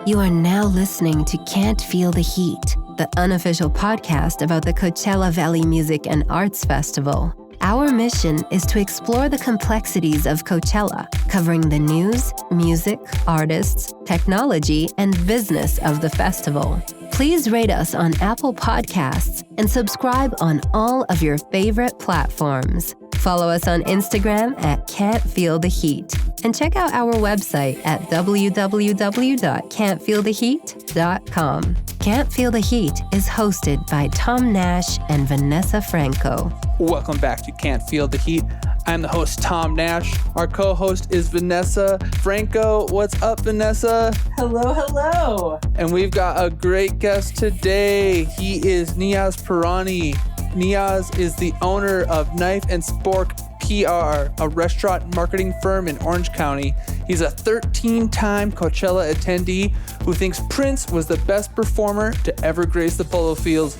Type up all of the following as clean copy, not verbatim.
You are now listening to Can't Feel the Heat, the unofficial podcast about the Coachella Valley Music and Arts Festival. Our mission is to explore the complexities of Coachella, covering the news, music, artists, technology, and business of the festival. Please rate us on Apple Podcasts and subscribe on all of your favorite platforms. Follow us on Instagram at Can't Feel the Heat and check out our website at www.can'tfeeltheheat.com. Can't Feel the Heat is hosted by Tom Nash and Vanessa Franko. Welcome back to Can't Feel the Heat. I'm the host, Tom Nash. Our co-host is Vanessa Franko. What's up, Vanessa? Hello, hello. And we've got a great guest today. He is Niyaz Pirani. Niyaz is the owner of Knife and Spork PR, a restaurant marketing firm in Orange County. He's a 13-time Coachella attendee who thinks Prince was the best performer to ever grace the polo fields.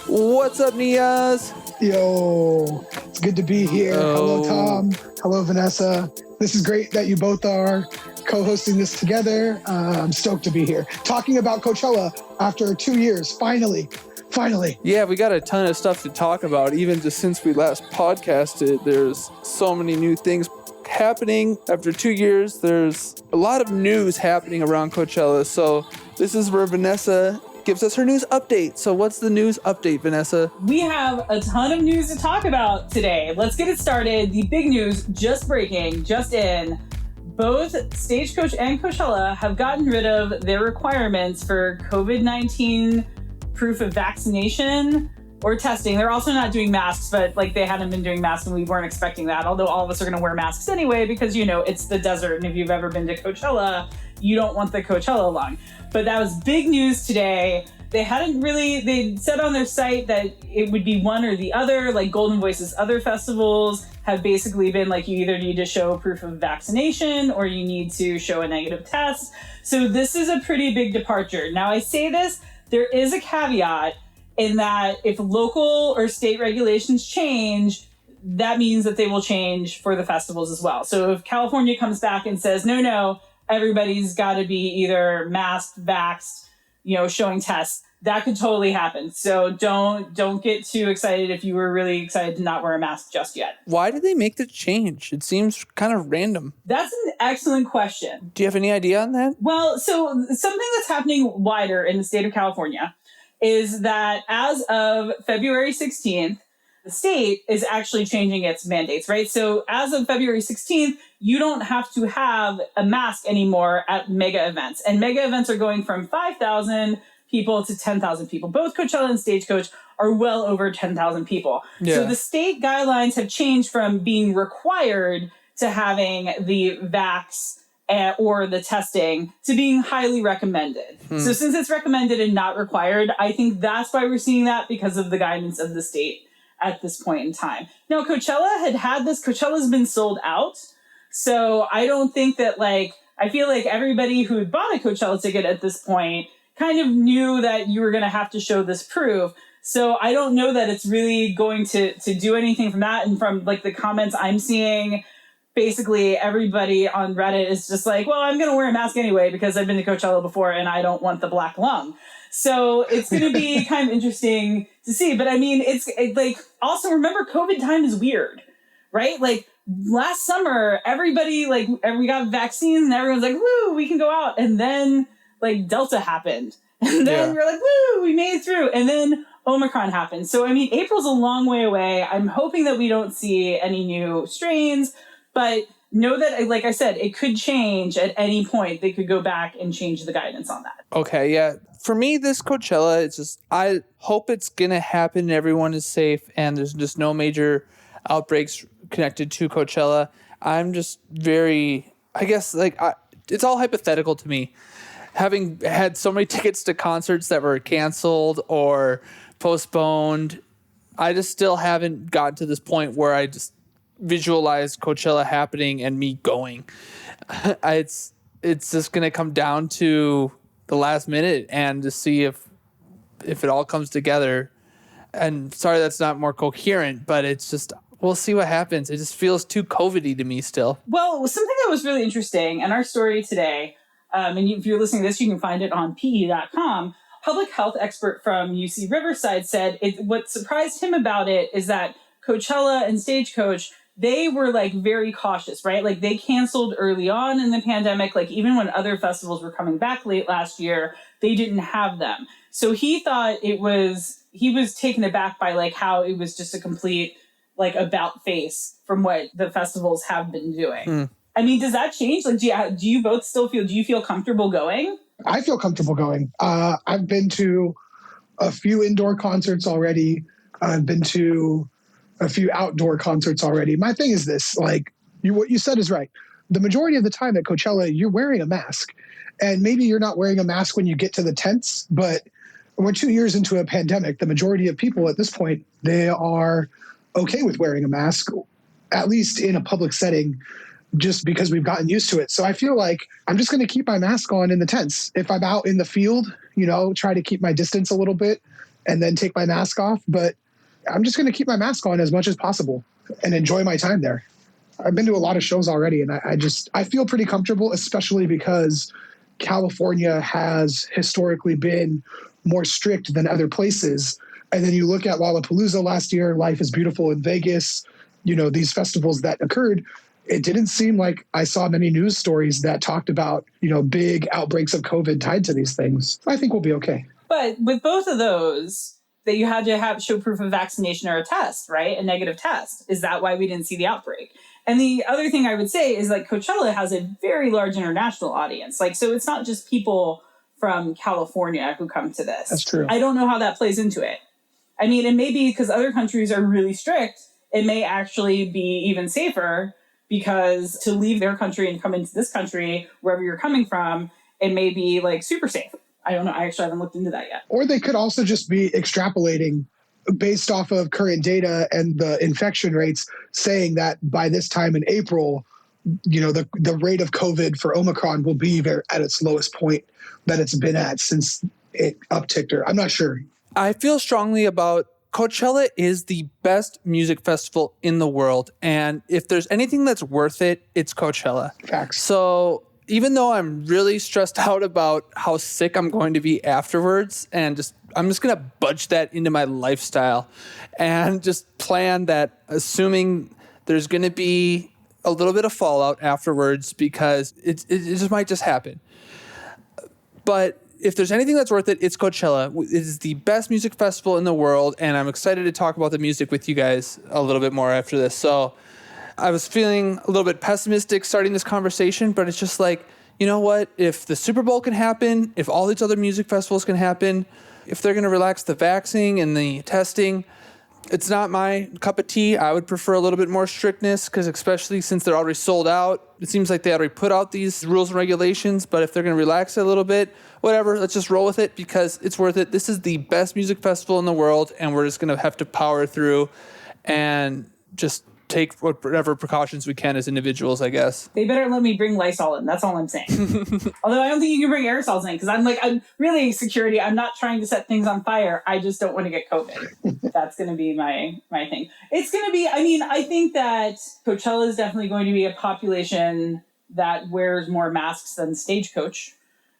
What's up, Niyaz? Yo, it's good to be here. Hello, Tom. Hello, Vanessa. This is great that you both are co-hosting this together. I'm stoked to be here. Talking about Coachella after 2 years, finally. Yeah, we got a ton of stuff to talk about. Even just since we last podcasted, there's so many new things happening. After 2 years, there's a lot of news happening around Coachella. So this is where Vanessa gives us her news update. So what's the news update, Vanessa? We have a ton of news to talk about today. Let's get it started. The big news just breaking, just in. Both Stagecoach and Coachella have gotten rid of their requirements for COVID-19 proof of vaccination or testing. They're also not doing masks, but they hadn't been doing masks and we weren't expecting that. Although all of us are going to wear masks anyway, because it's the desert. And if you've ever been to Coachella, you don't want the Coachella lung. But that was big news today. They said on their site that it would be one or the other. Like Golden Voice's other festivals have basically been you either need to show proof of vaccination or you need to show a negative test. So this is a pretty big departure. Now I say this, there is a caveat in that if local or state regulations change, that means that they will change for the festivals as well. So if California comes back and says, no, everybody's got to be either masked, vaxxed, showing tests, that could totally happen. So don't get too excited if you were really excited to not wear a mask just yet. Why did they make the change? It seems kind of random. That's an excellent question. Do you have any idea on that? Well, so something that's happening wider in the state of California is that as of February 16th, the state is actually changing its mandates, right? So as of February 16th, you don't have to have a mask anymore at mega events. And mega events are going from 5,000 people to 10,000 people. Both Coachella and Stagecoach are well over 10,000 people. Yeah. So the state guidelines have changed from being required to having the vax or the testing to being highly recommended. So since it's recommended and not required, I think that's why we're seeing that, because of the guidance of the state at this point in time. Now, Coachella had this. Coachella's been sold out. So I don't think that I feel like everybody who had bought a Coachella ticket at this point kind of knew that you were going to have to show this proof. So I don't know that it's really going to do anything from that. And from the comments I'm seeing, basically everybody on Reddit is just well, I'm going to wear a mask anyway because I've been to Coachella before and I don't want the black lung. So it's going to be kind of interesting to see. But I mean, it's also remember COVID time is weird, right? Last summer, everybody, we got vaccines and everyone's woo, we can go out. And then Delta happened. And then we're woo, we made it through. And then Omicron happened. So, I mean, April's a long way away. I'm hoping that we don't see any new strains, but know that, like I said, it could change at any point. They could go back and change the guidance on that. Okay, yeah. For me, this Coachella, I hope it's going to happen and everyone is safe and there's just no major outbreaks connected to Coachella. I'm just very, I guess, it's all hypothetical to me. Having had so many tickets to concerts that were canceled or postponed, I just still haven't gotten to this point where I just visualize Coachella happening and me going. It's just going to come down to the last minute and to see if it all comes together. And sorry that's not more coherent, but it's just, we'll see what happens. It just feels too COVID-y to me still. Well, something that was really interesting in our story today, and if you're listening to this, you can find it on PE.com. Public health expert from UC Riverside said what surprised him about it is that Coachella and Stagecoach, they were like very cautious, right? Like they canceled early on in the pandemic. Like even when other festivals were coming back late last year, they didn't have them. So he thought he was taken aback by like how it was just a complete like about face from what the festivals have been doing. I mean, does that change? Like, do you both do you feel comfortable going? I feel comfortable going. I've been to a few indoor concerts already. I've been to a few outdoor concerts already. My thing is this, like what you said is right. The majority of the time at Coachella, you're wearing a mask, and maybe you're not wearing a mask when you get to the tents, but we're 2 years into a pandemic. The majority of people at this point, they are okay with wearing a mask, at least in a public setting, just because we've gotten used to it. So I feel like I'm just going to keep my mask on in the tents. If I'm out in the field, try to keep my distance a little bit and then take my mask off. But I'm just going to keep my mask on as much as possible and enjoy my time there. I've been to a lot of shows already, and I feel pretty comfortable, especially because California has historically been more strict than other places. And then you look at Lollapalooza last year, Life is Beautiful in Vegas, these festivals that occurred. It didn't seem like I saw many news stories that talked about, big outbreaks of COVID tied to these things. I think we'll be okay. But with both of those, that you had to show proof of vaccination or a test, right? A negative test. Is that why we didn't see the outbreak? And the other thing I would say is like Coachella has a very large international audience. Like, so it's not just people from California who come to this. That's true. I don't know how that plays into it. I mean, and maybe because other countries are really strict, it may actually be even safer, because to leave their country and come into this country, wherever you're coming from, it may be like super safe. I don't know. I actually haven't looked into that yet. Or they could also just be extrapolating based off of current data and the infection rates, saying that by this time in April, the rate of COVID for Omicron will be at its lowest point that it's been at since it upticked. I'm not sure. I feel strongly about Coachella is the best music festival in the world. And if there's anything that's worth it, it's Coachella. Facts. So even though I'm really stressed out about how sick I'm going to be afterwards, and I'm just going to budge that into my lifestyle and just plan that, assuming there's going to be a little bit of fallout afterwards, because it just might just happen. But if there's anything that's worth it, it's Coachella. It is the best music festival in the world, and I'm excited to talk about the music with you guys a little bit more after this. So I was feeling a little bit pessimistic starting this conversation, but it's just like, you know what? If the Super Bowl can happen, if all these other music festivals can happen, if they're going to relax the vaccine and the testing, it's not my cup of tea. I would prefer a little bit more strictness, because especially since they're already sold out, it seems like they already put out these rules and regulations. But if they're going to relax it a little bit, whatever, let's just roll with it, because it's worth it. This is the best music festival in the world, and we're just going to have to power through and just take whatever precautions we can as individuals, I guess. They better let me bring Lysol in. That's all I'm saying. Although I don't think you can bring aerosols in, because I'm really security. I'm not trying to set things on fire. I just don't want to get COVID. That's going to be my thing. It's going to be, I think that Coachella is definitely going to be a population that wears more masks than Stagecoach.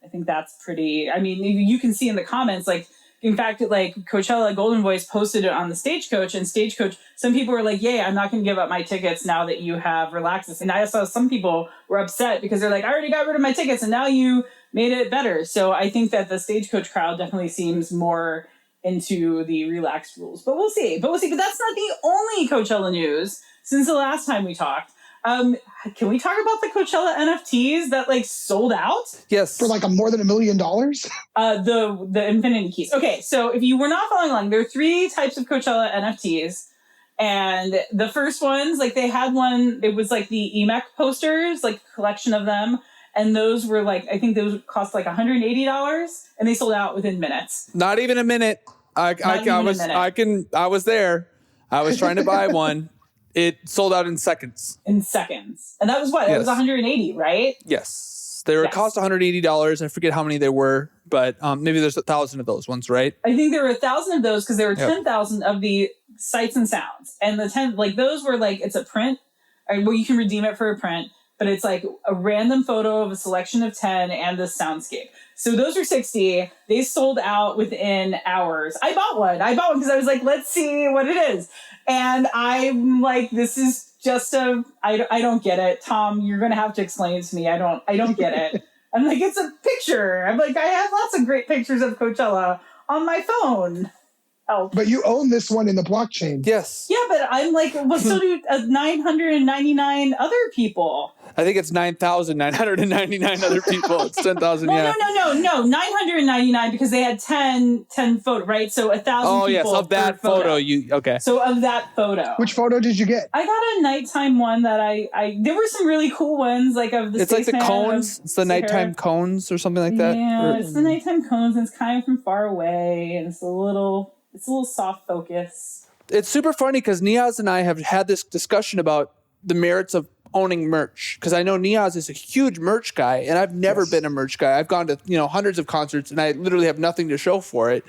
I think that's pretty, you can see in the comments, like, in fact, like Coachella Golden Voice posted it on the Stagecoach, and Stagecoach, some people were like, yay, I'm not going to give up my tickets now that you have relaxed this. And I saw some people were upset because they're like, I already got rid of my tickets and now you made it better. So I think that the Stagecoach crowd definitely seems more into the relaxed rules. But we'll see. But that's not the only Coachella news since the last time we talked. Can we talk about the Coachella NFTs that like sold out? Yes. For like more than $1 million? The Infinity Keys. Okay, so if you were not following along, there are 3 types of Coachella NFTs. And the first ones, like they had one, it was like the EMEC posters, like a collection of them. And those were like, I think those cost like $180, and they sold out within minutes. Not even a minute. I was there. I was trying to buy one. It sold out in seconds. And that was what? Yes. It was 180, right? Yes. They were cost $180. I forget how many there were, but maybe there's 1,000 of those ones, right? I think there were 1,000 of those, because there were 10,000 of the sights and sounds. And the 10, like those were like, it's a print. Well, you can redeem it for a print. but it's like a random photo of a selection of 10 and the soundscape. So those are 60. They sold out within hours. I bought one because I was like, let's see what it is. And I'm like, this is just I don't get it. Tom, you're going to have to explain it to me. I don't get it. I'm like, it's a picture. I'm like, I have lots of great pictures of Coachella on my phone. Oh. But you own this one in the blockchain. Yes. Yeah, but I'm like, well, so do 999 other people. I think it's 9,999 other people. It's 10,000. Well, yeah. No. 999 because they had 10 photo, right? So 1,000 Oh, people. yes. Of that photo. Okay. So of that photo. Which photo did you get? I got a nighttime one that there were some really cool ones, like of the It's like the cones. It's the nighttime cones or something like that. Yeah, it's the nighttime cones, and it's kind of from far away, and it's a little soft focus. It's super funny because Niyaz and I have had this discussion about the merits of owning merch, because I know Niyaz is a huge merch guy, and I've never been a merch guy. I've gone to hundreds of concerts, and I literally have nothing to show for it,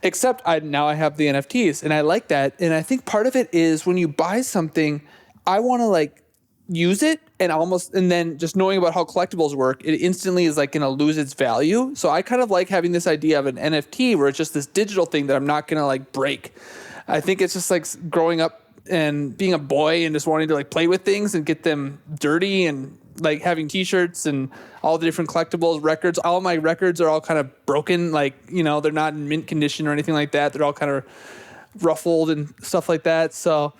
except now I have the NFTs, and I like that. And I think part of it is when you buy something, I want to like use it, and then just knowing about how collectibles work, it instantly is like going to lose its value. So I kind of like having this idea of an NFT where it's just this digital thing that I'm not going to like break. I think it's just like growing up and being a boy and just wanting to like play with things and get them dirty, and like having t-shirts and all the different collectibles, records. All my records are all kind of broken. Like, they're not in mint condition or anything like that. They're all kind of ruffled and stuff like that. So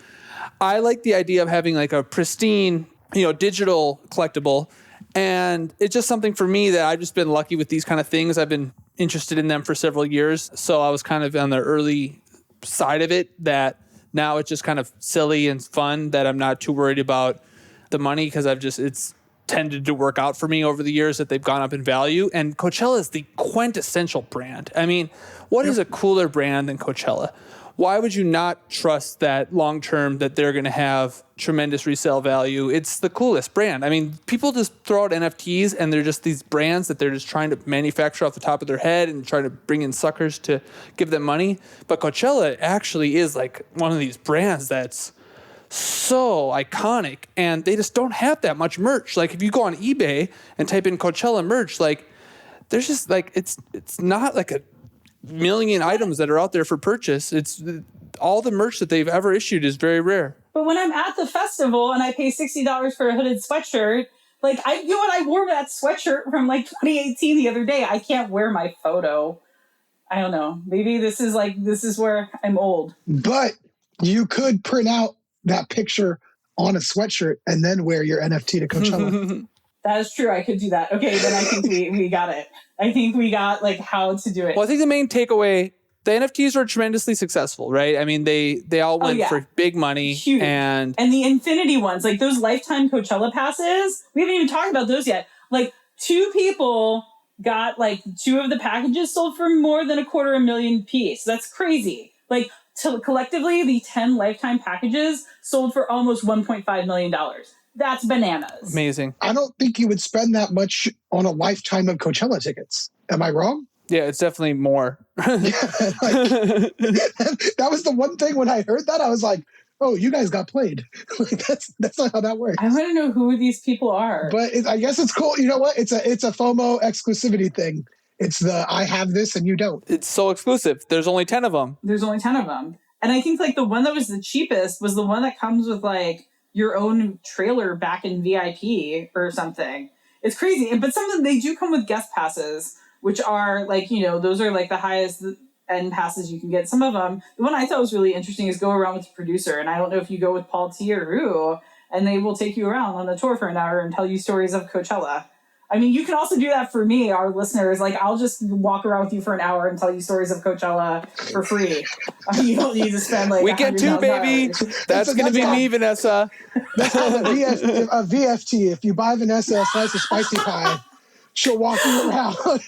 I like the idea of having like a pristine, digital collectible. And it's just something for me that I've just been lucky with these kind of things. I've been interested in them for several years. So I was kind of on the early side of it, that now it's just kind of silly and fun, that I'm not too worried about the money, because it's tended to work out for me over the years that they've gone up in value. And Coachella is the quintessential brand. I mean, what is a cooler brand than Coachella? Why would you not trust that long term that they're going to have tremendous resale value? It's the coolest brand. I mean, people just throw out NFTs and they're just these brands that they're just trying to manufacture off the top of their head and trying to bring in suckers to give them money. But Coachella actually is like one of these brands that's so iconic, and they just don't have that much merch. Like if you go on eBay and type in Coachella merch, like there's just like, it's not like a million items that are out there for purchase. It's all the merch that they've ever issued is very rare. But when I'm at the festival and I pay $60 for a hooded sweatshirt, like I wore that sweatshirt from like 2018 the other day. I can't wear my photo. I don't know. Maybe this is where I'm old. But you could print out that picture on a sweatshirt and then wear your NFT to Coachella. That is true. I could do that. Okay, then I think we got it. I think we got like how to do it. Well, I think the main takeaway, the NFTs were tremendously successful, right? I mean, they all went for big money. Huge. And the infinity ones, like those lifetime Coachella passes, we haven't even talked about those yet. Like 2 people got like 2 of the packages sold for more than $250,000 piece. That's crazy. Like collectively, the 10 lifetime packages sold for almost $1.5 million. That's bananas. Amazing. I don't think you would spend that much on a lifetime of Coachella tickets. Am I wrong? Yeah, it's definitely more. That was the one thing when I heard that, I was like, oh, you guys got played. Like, that's not how that works. I want to know who these people are. But I guess it's cool. You know what? It's a FOMO exclusivity thing. It's I have this and you don't. It's so exclusive. There's only 10 of them. And I think like the one that was the cheapest was the one that comes with like your own trailer back in VIP or something. It's crazy. But some of them, they do come with guest passes, which are like, those are like the highest end passes you can get. Some of them, the one I thought was really interesting is go around with the producer. And I don't know if you go with Paul T or who, and they will take you around on the tour for an hour and tell you stories of Coachella. I mean, you can also do that for me, our listeners. Like, I'll just walk around with you for an hour and tell you stories of Coachella for free. You don't need to spend like Weekend 2, baby. That's going to be me, Vanessa. That's called a VFT. If you buy Vanessa a slice of spicy pie, she'll walk you around. Oh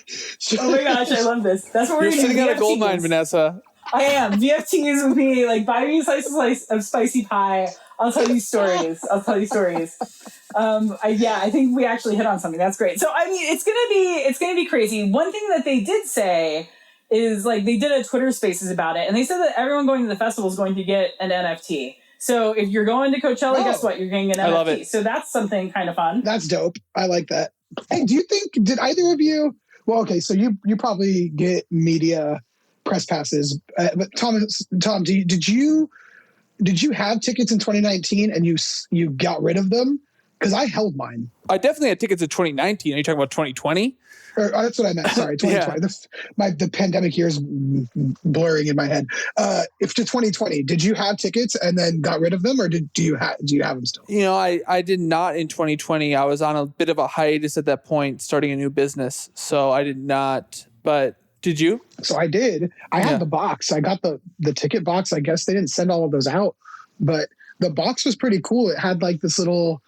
my gosh, I love this. That's what we're You're sitting on a gold mine, Vanessa. I am. VFTs with me. Like, buy me a slice of spicy pie. I'll tell you stories. I think we actually hit on something. That's great. So, I mean, it's gonna be crazy. One thing that they did say is like they did a Twitter Spaces about it, and they said that everyone going to the festival is going to get an NFT. So if you're going to Coachella, guess what? You're getting an NFT. I love it. So that's something kind of fun. That's dope. I like that. Hey, did either of you, well, okay, so you probably get media press passes, but Tom, did you have tickets in 2019 and you got rid of them? Because I held mine. I definitely had tickets in 2019. Are you talking about 2020? That's what I meant. Sorry, 2020. Yeah. The pandemic year is blurring in my head. If to 2020, did you have tickets and then got rid of them, or do you have them still? I did not in 2020. I was on a bit of a hiatus at that point, starting a new business, so I did not. But did you? So I did. I had the box. I got the ticket box. I guess they didn't send all of those out, but the box was pretty cool. It had like this little.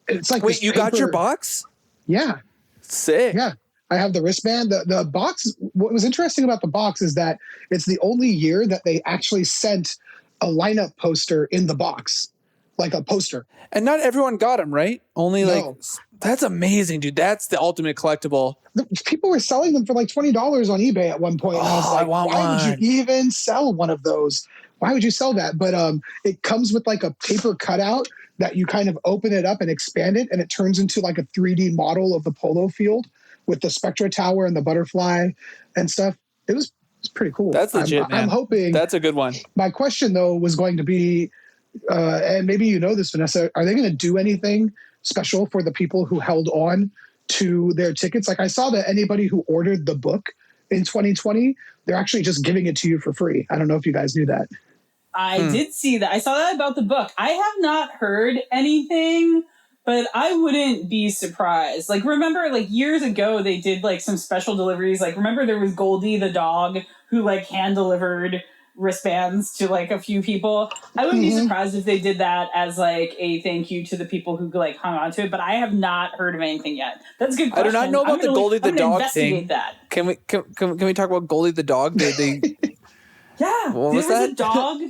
It's like wait, you got your box? Yeah. Sick. Yeah. I have the wristband. The box, what was interesting about the box is that it's the only year that they actually sent a lineup poster in the box, like a poster. And not everyone got them, right? That's amazing, dude. That's the ultimate collectible. People were selling them for like $20 on eBay at one point. And I was like, why would you even sell one of those? Why would you sell that? But it comes with like a paper cutout that you kind of open it up and expand it, and it turns into like a 3D model of the polo field with the Spectra Tower and the butterfly and stuff. It's pretty cool. That's legit, man. I'm hoping. That's a good one. My question, though, was going to be, and maybe you know this, Vanessa, are they going to do anything special for the people who held on to their tickets? Like I saw that anybody who ordered the book in 2020, they're actually just giving it to you for free. I don't know if you guys knew that. I did see that. I saw that about the book. I have not heard anything, but I wouldn't be surprised. Like, remember, like, years ago, they did, like, some special deliveries. Like, remember there was Goldie the dog who, like, hand-delivered wristbands to, like, a few people. I wouldn't be surprised if they did that as, like, a thank you to the people who, like, hung on to it. But I have not heard of anything yet. That's a good question. I do not know about the Goldie the dog thing. That. Can we talk about Goldie the dog? They yeah. What was that? A dog.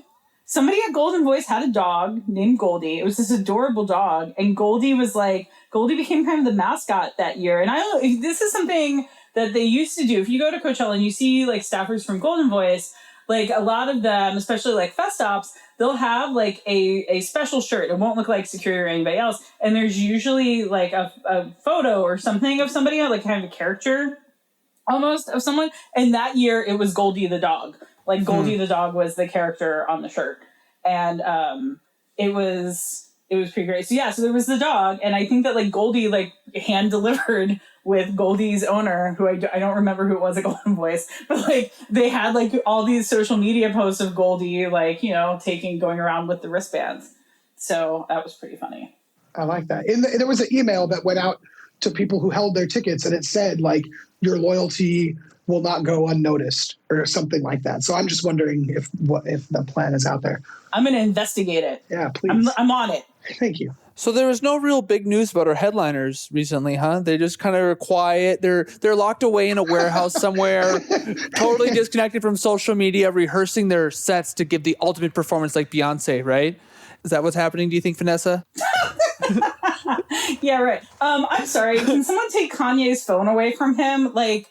Somebody at Golden Voice had a dog named Goldie. It was this adorable dog. And Goldie became kind of the mascot that year. And I don't know, this is something that they used to do. If you go to Coachella and you see like staffers from Golden Voice, like a lot of them, especially like Festops, they'll have like a special shirt. It won't look like security or anybody else. And there's usually like a photo or something of somebody, like kind of a character almost of someone. And that year it was Goldie the dog. Like Goldie the dog was the character on the shirt. And it was pretty great. So yeah, so there was the dog. And I think that like Goldie like hand delivered with Goldie's owner, who I don't remember who it was at Golden Voice, but like they had like all these social media posts of Goldie, like, you know, going around with the wristbands. So that was pretty funny. I like that. There was an email that went out to people who held their tickets, and it said like your loyalty will not go unnoticed or something like that. So I'm just wondering if the plan is out there. I'm going to investigate it. Yeah, please. I'm on it. Thank you. So there was no real big news about our headliners recently, huh? They just kind of are quiet. They're locked away in a warehouse somewhere, totally disconnected from social media, rehearsing their sets to give the ultimate performance like Beyonce, right? Is that what's happening, do you think, Vanessa? Yeah, right. I'm sorry. Can someone take Kanye's phone away from him? Like,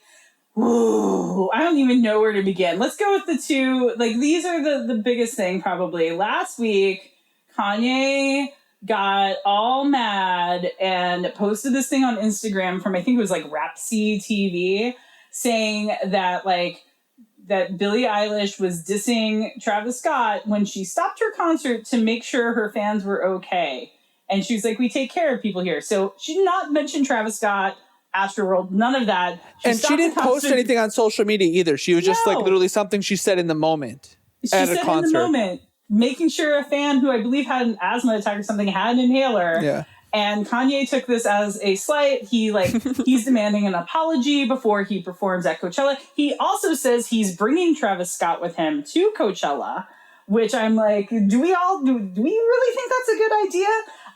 ooh, I don't even know where to begin. Let's go with the two. Like, these are the biggest thing, probably. Last week, Kanye got all mad and posted this thing on Instagram from, I think it was like Rapsy TV, saying that Billie Eilish was dissing Travis Scott when she stopped her concert to make sure her fans were okay. And she was like, we take care of people here. So she did not mention Travis Scott, Astroworld, none of that. She didn't post anything on social media either. She was just like literally something she said in the moment at a concert. In the moment, making sure a fan who I believe had an asthma attack or something had an inhaler. Yeah. And Kanye took this as a slight. He's demanding an apology before he performs at Coachella. He also says he's bringing Travis Scott with him to Coachella, which I'm like, do we really think that's a good idea?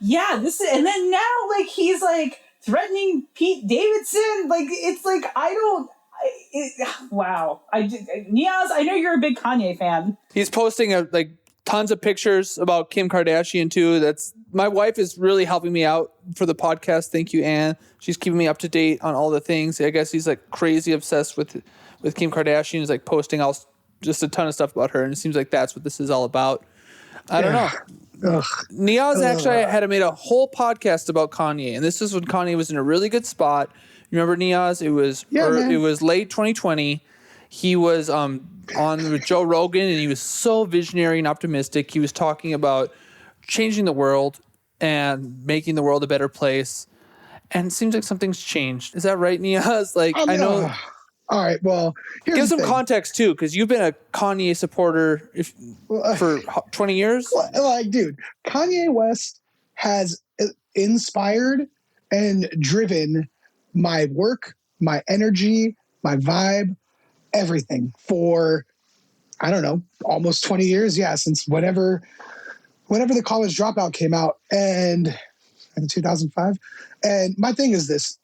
Yeah, and then now like he's like threatening Pete Davidson. Like it's like wow. Niyaz, I know you're a big Kanye fan. He's posting tons of pictures about Kim Kardashian too. My wife is really helping me out for the podcast. Thank you, Anne. She's keeping me up to date on all the things. I guess he's like crazy obsessed with Kim Kardashian. He's like posting just a ton of stuff about her, and it seems like that's what this is all about. I don't know. Ugh. Niyaz actually had made a whole podcast about Kanye, and this is when Kanye was in a really good spot. Remember Niyaz? It was late 2020. He was on with Joe Rogan, and he was so visionary and optimistic. He was talking about changing the world and making the world a better place. And it seems like something's changed. Is that right, Niyaz? Like, I know. All right. Well, give some context too, because you've been a Kanye supporter for 20 years. Like, dude, Kanye West has inspired and driven my work, my energy, my vibe, everything for, I don't know, almost 20 years. Yeah, since whenever the College Dropout came out, and in 2005. And my thing is this: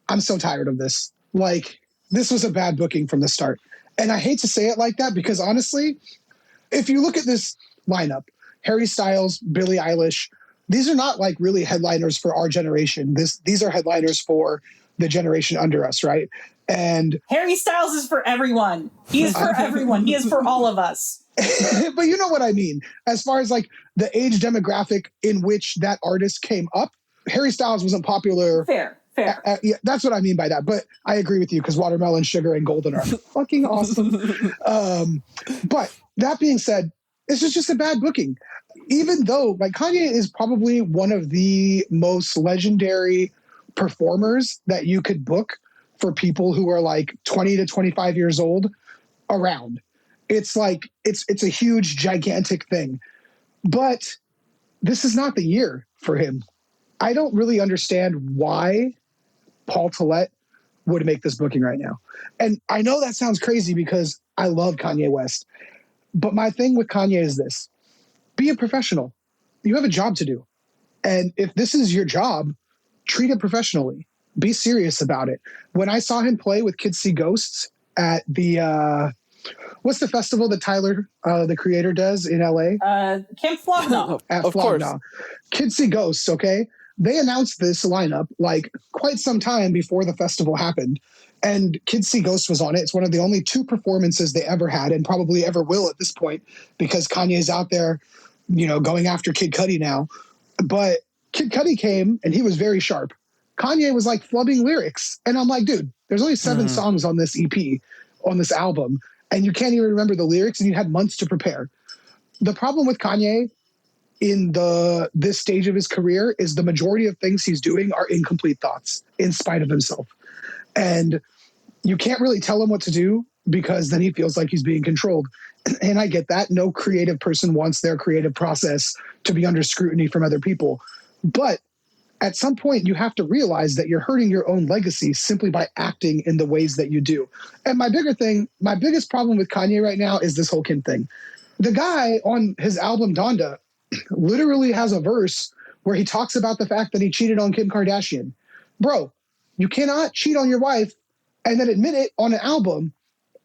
I'm so tired of this. Like, this was a bad booking from the start. And I hate to say it like that, because honestly, if you look at this lineup, Harry Styles, Billie Eilish, these are not like really headliners for our generation. These are headliners for the generation under us, right? And Harry Styles is for everyone. He is for everyone. He is for all of us. But you know what I mean? As far as like the age demographic in which that artist came up, Harry Styles wasn't popular. Fair. Yeah, that's what I mean by that. But I agree with you, because Watermelon Sugar and Golden are fucking awesome. But that being said, this is just a bad booking. Even though, like, Kanye is probably one of the most legendary performers that you could book for people who are like 20 to 25 years old around. It's like, it's a huge, gigantic thing. But this is not the year for him. I don't really understand why Paul Tillett would make this booking right now. And I know that sounds crazy because I love Kanye West. But my thing with Kanye is this: be a professional. You have a job to do. And if this is your job, treat it professionally. Be serious about it. When I saw him play with Kids See Ghosts at the, what's the festival that Tyler, the creator, does in LA? Camp Flog Gnaw. At Of Flog course. Gnaw. Kids See Ghosts, okay? They announced this lineup like quite some time before the festival happened. And Kids See Ghosts was on it. It's one of the only 2 performances they ever had, and probably ever will at this point, because Kanye's out there, you know, going after Kid Cudi now. But Kid Cudi came, and he was very sharp. Kanye was like flubbing lyrics. And I'm like, dude, there's only 7 songs on this EP, on this album, and you can't even remember the lyrics, and you had months to prepare. The problem with Kanye in this stage of his career is the majority of things he's doing are incomplete thoughts in spite of himself. And you can't really tell him what to do, because then he feels like he's being controlled. And I get that. No creative person wants their creative process to be under scrutiny from other people. But at some point, you have to realize that you're hurting your own legacy simply by acting in the ways that you do. And my biggest problem with Kanye right now is this whole Kim thing. The guy on his album Donda literally has a verse where he talks about the fact that he cheated on Kim Kardashian. Bro, you cannot cheat on your wife and then admit it on an album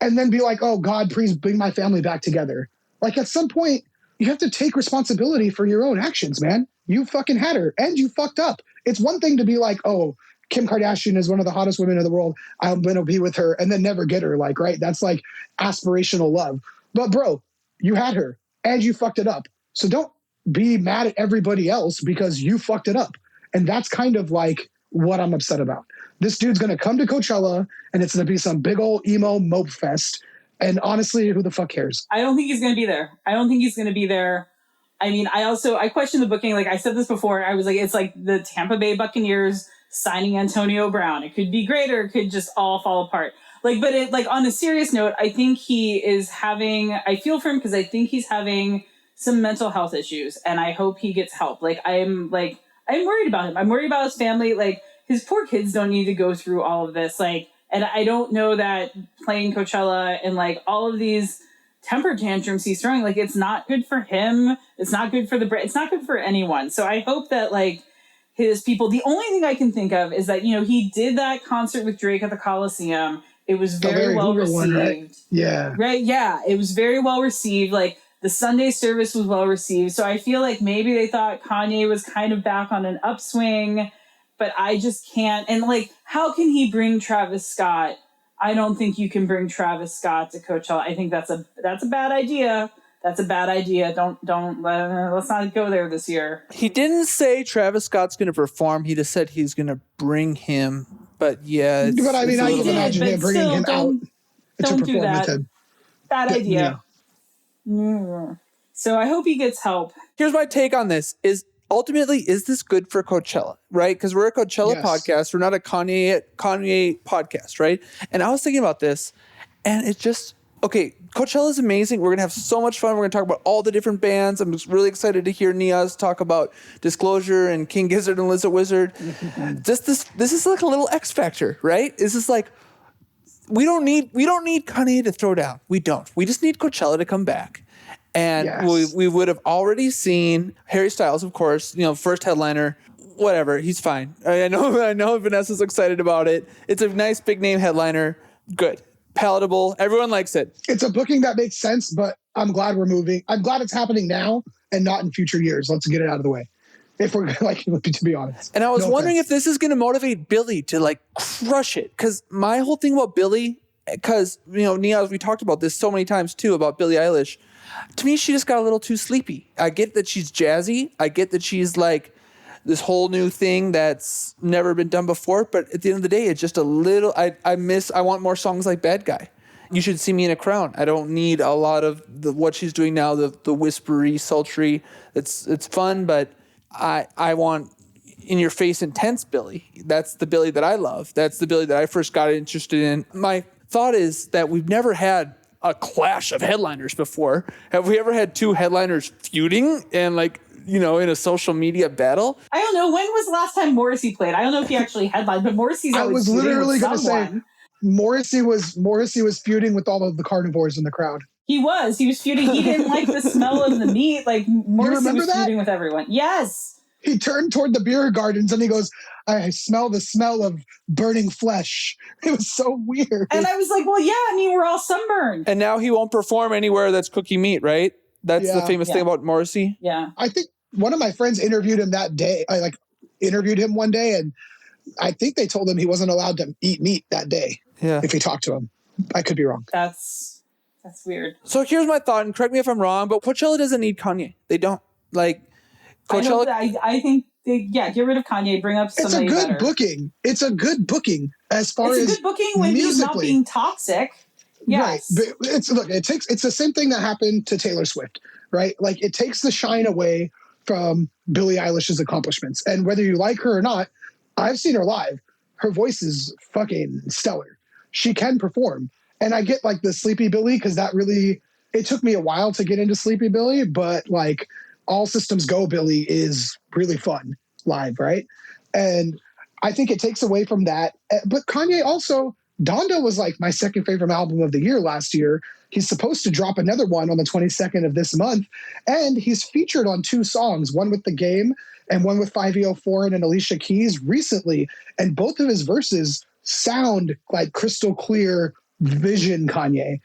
and then be like, oh, God, please bring my family back together. Like, at some point, you have to take responsibility for your own actions, man. You fucking had her and you fucked up. It's one thing to be like, oh, Kim Kardashian is one of the hottest women in the world, I'm going to be with her, and then never get her. Like, right? That's like aspirational love. But bro, you had her and you fucked it up. So don't be mad at everybody else because you fucked it up. And that's kind of like what I'm upset about. This dude's going to come to Coachella and it's going to be some big old emo mope fest. And honestly, who the fuck cares? I don't think he's going to be there. I mean, I question the booking. Like I said this before, I was like, it's like the Tampa Bay Buccaneers signing Antonio Brown. It could be great or it could just all fall apart. Like, but it, like, on a serious note, I think I feel for him because I think he's having some mental health issues and I hope he gets help. I'm worried about him. I'm worried about his family. Like, his poor kids don't need to go through all of this. Like, and I don't know that playing Coachella and like all of these temper tantrums he's throwing, like, it's not good for him. It's not good for it's not good for anyone. So I hope that like his people, the only thing I can think of is that, you know, he did that concert with Drake at the Coliseum. It was very well received. One, right? Yeah. Right. Yeah. It was very well received. Like the Sunday service was well received. So I feel like maybe they thought Kanye was kind of back on an upswing, but I just can't. And like, how can he bring Travis Scott? I don't think you can bring Travis Scott to Coachella. I think that's a bad idea. That's a bad idea. Let's not go there this year. He didn't say Travis Scott's going to perform. He just said he's going to bring him. But yeah, but I mean, I can did, imagine him bringing him out to don't do perform that. with him. Bad idea. So I hope he gets help. Here's my take on this: is ultimately, is this good for Coachella? Right? Because we're a Coachella podcast. We're not a Kanye podcast, right? And I was thinking about this, and it just. Okay, Coachella is amazing. We're going to have so much fun. We're going to talk about all the different bands. I'm just really excited to hear Niyaz talk about Disclosure and King Gizzard and Lizard Wizard. This is like a little X factor, right? This is like we don't need Kanye to throw down. We don't. We just need Coachella to come back. And we would have already seen Harry Styles, of course, first headliner. Whatever, he's fine. I know Vanessa's excited about it. It's a nice big name headliner. Good. Palatable. Everyone likes it. It's a booking that makes sense, but I'm glad we're moving. I'm glad it's happening now and not in future years. Let's get it out of the way. If we're to be honest. And I was wondering if this is going to motivate Billie to crush it. Because my whole thing about Billie, Niyaz, we talked about this so many times too about Billie Eilish. To me, she just got a little too sleepy. I get that she's jazzy. I get that she's this whole new thing that's never been done before. But at the end of the day, it's just a little, I want more songs like Bad Guy. You Should See Me in a Crown. I don't need a lot of what she's doing now, the whispery, sultry. It's fun, but I want in your face intense Billie. That's the Billie that I love. That's the Billie that I first got interested in. My thought is that we've never had a clash of headliners before. Have we ever had two headliners feuding and in a social media battle? I don't know. When was the last time Morrissey played? I don't know if he actually headlined, but Morrissey's always. I was literally going to say Morrissey was feuding with all of the carnivores in the crowd. He was feuding. He didn't like the smell of the meat. Morrissey was feuding with everyone. Yes. He turned toward the beer gardens and he goes, I smell the smell of burning flesh. It was so weird. And I was like, well, yeah, we're all sunburned. And now he won't perform anywhere that's cooking meat, right? That's the famous thing about Morrissey. Yeah. I think one of my friends interviewed him that day. I interviewed him one day, and I think they told him he wasn't allowed to eat meat that day. Yeah. If he talked to him. I could be wrong. That's weird. So here's my thought, and correct me if I'm wrong, but Coachella doesn't need Kanye. They don't. Coachella. I think get rid of Kanye, bring up somebody better. It's a good better. booking. It's a good booking as far as it's a good booking when he's not being toxic. Yes. Right. But it's the same thing that happened to Taylor Swift, right? It takes the shine away from Billie Eilish's accomplishments. And whether you like her or not, I've seen her live. Her voice is fucking stellar. She can perform. And I get the Sleepy Billie because it took me a while to get into Sleepy Billie, but All Systems Go Billie is really fun live, right? And I think it takes away from that. But Kanye also, Donda was my second favorite album of the year last year. He's supposed to drop another one on the 22nd of this month. And he's featured on two songs, one with The Game and one with 5EO4 and Alicia Keys recently. And both of his verses sound like crystal clear Vision Kanye.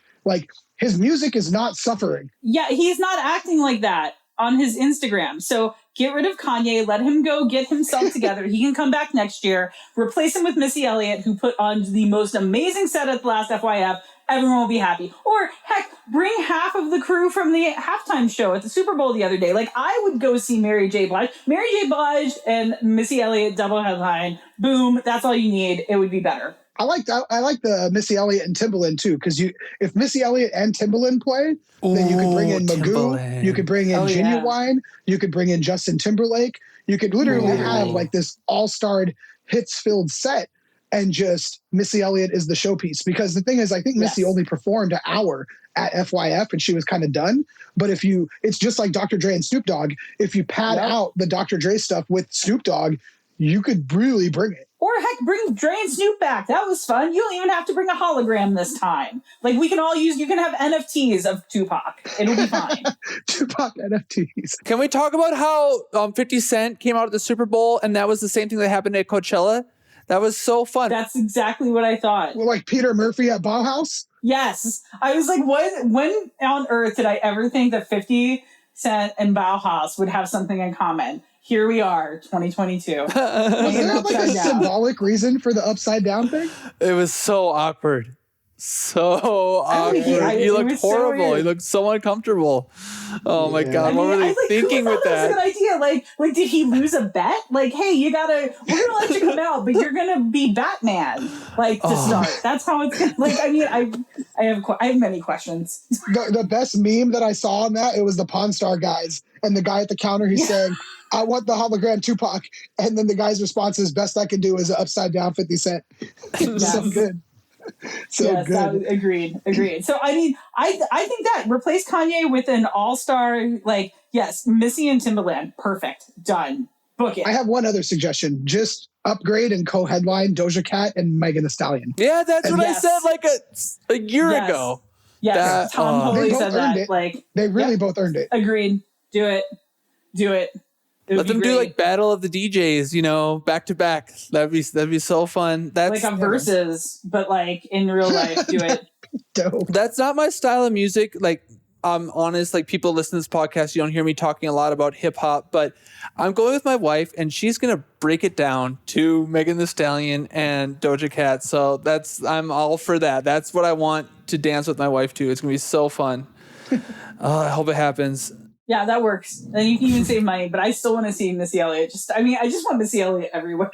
His music is not suffering. Yeah, he's not acting like that on his Instagram. So get rid of Kanye, let him go get himself together. He can come back next year, replace him with Missy Elliott, who put on the most amazing set at the last FYF. Everyone will be happy. Or heck, bring half of the crew from the halftime show at the Super Bowl the other day. I would go see Mary J. Blige. Mary J. Blige and Missy Elliott double headline. Boom. That's all you need. It would be better. I like the Missy Elliott and Timbaland too, because if Missy Elliott and Timbaland play, then you could bring in Magoo, you could bring in Genuine, you could bring in Justin Timberlake, you could literally have this all-starred hits-filled set, and just Missy Elliott is the showpiece. Because the thing is, I think Missy only performed an hour at FYF and she was kind of done. But it's just like Dr. Dre and Snoop Dogg. If you pad out the Dr. Dre stuff with Snoop Dogg, you could really bring it. Or heck, bring Dre and Snoop back. That was fun. You don't even have to bring a hologram this time. We can all you can have NFTs of Tupac. It'll be fine. Tupac NFTs. Can we talk about how 50 Cent came out at the Super Bowl and that was the same thing that happened at Coachella? That was so fun. That's exactly what I thought. Well, Peter Murphy at Bauhaus? Yes. I was when on earth did I ever think that 50 Cent and Bauhaus would have something in common? Here we are, 2022. Was there a symbolic reason for the upside down thing? It was so awkward. so awkward. You looked horrible. So you looked so uncomfortable. Oh my God. What were they thinking with that? That's a good idea. Like, did he lose a bet? Like, hey, we're going to let you come out, but you're going to be Batman, to start. That's how it's going to, I mean, I have many questions. The best meme that I saw on that, it was the Pawn Star guys. And the guy at the counter, he's saying, I want the hologram Tupac. And then the guy's response is, best I can do is an upside down 50 Cent. So good. So good. Agreed. So, I mean, I think that replace Kanye with an all-star, Missy and Timbaland. Perfect. Done. Book it. I have one other suggestion. Just upgrade and co-headline Doja Cat and Megan Thee Stallion. Yeah, that's what I said a year ago. Yes, Tom totally said that. They really both earned it. Agreed. Do it. Let them do battle of the DJs, back to back. That'd be so fun. That's like a versus, but in real life, do it. Dope. That's not my style of music. I'm honest, people listen to this podcast, you don't hear me talking a lot about hip hop, but I'm going with my wife and she's going to break it down to Megan Thee Stallion and Doja Cat. So I'm all for that. That's what I want to dance with my wife to. It's going to be so fun. I hope it happens. Yeah, that works. And you can even save money, but I still want to see Missy Elliott. I just want Missy Elliott everywhere.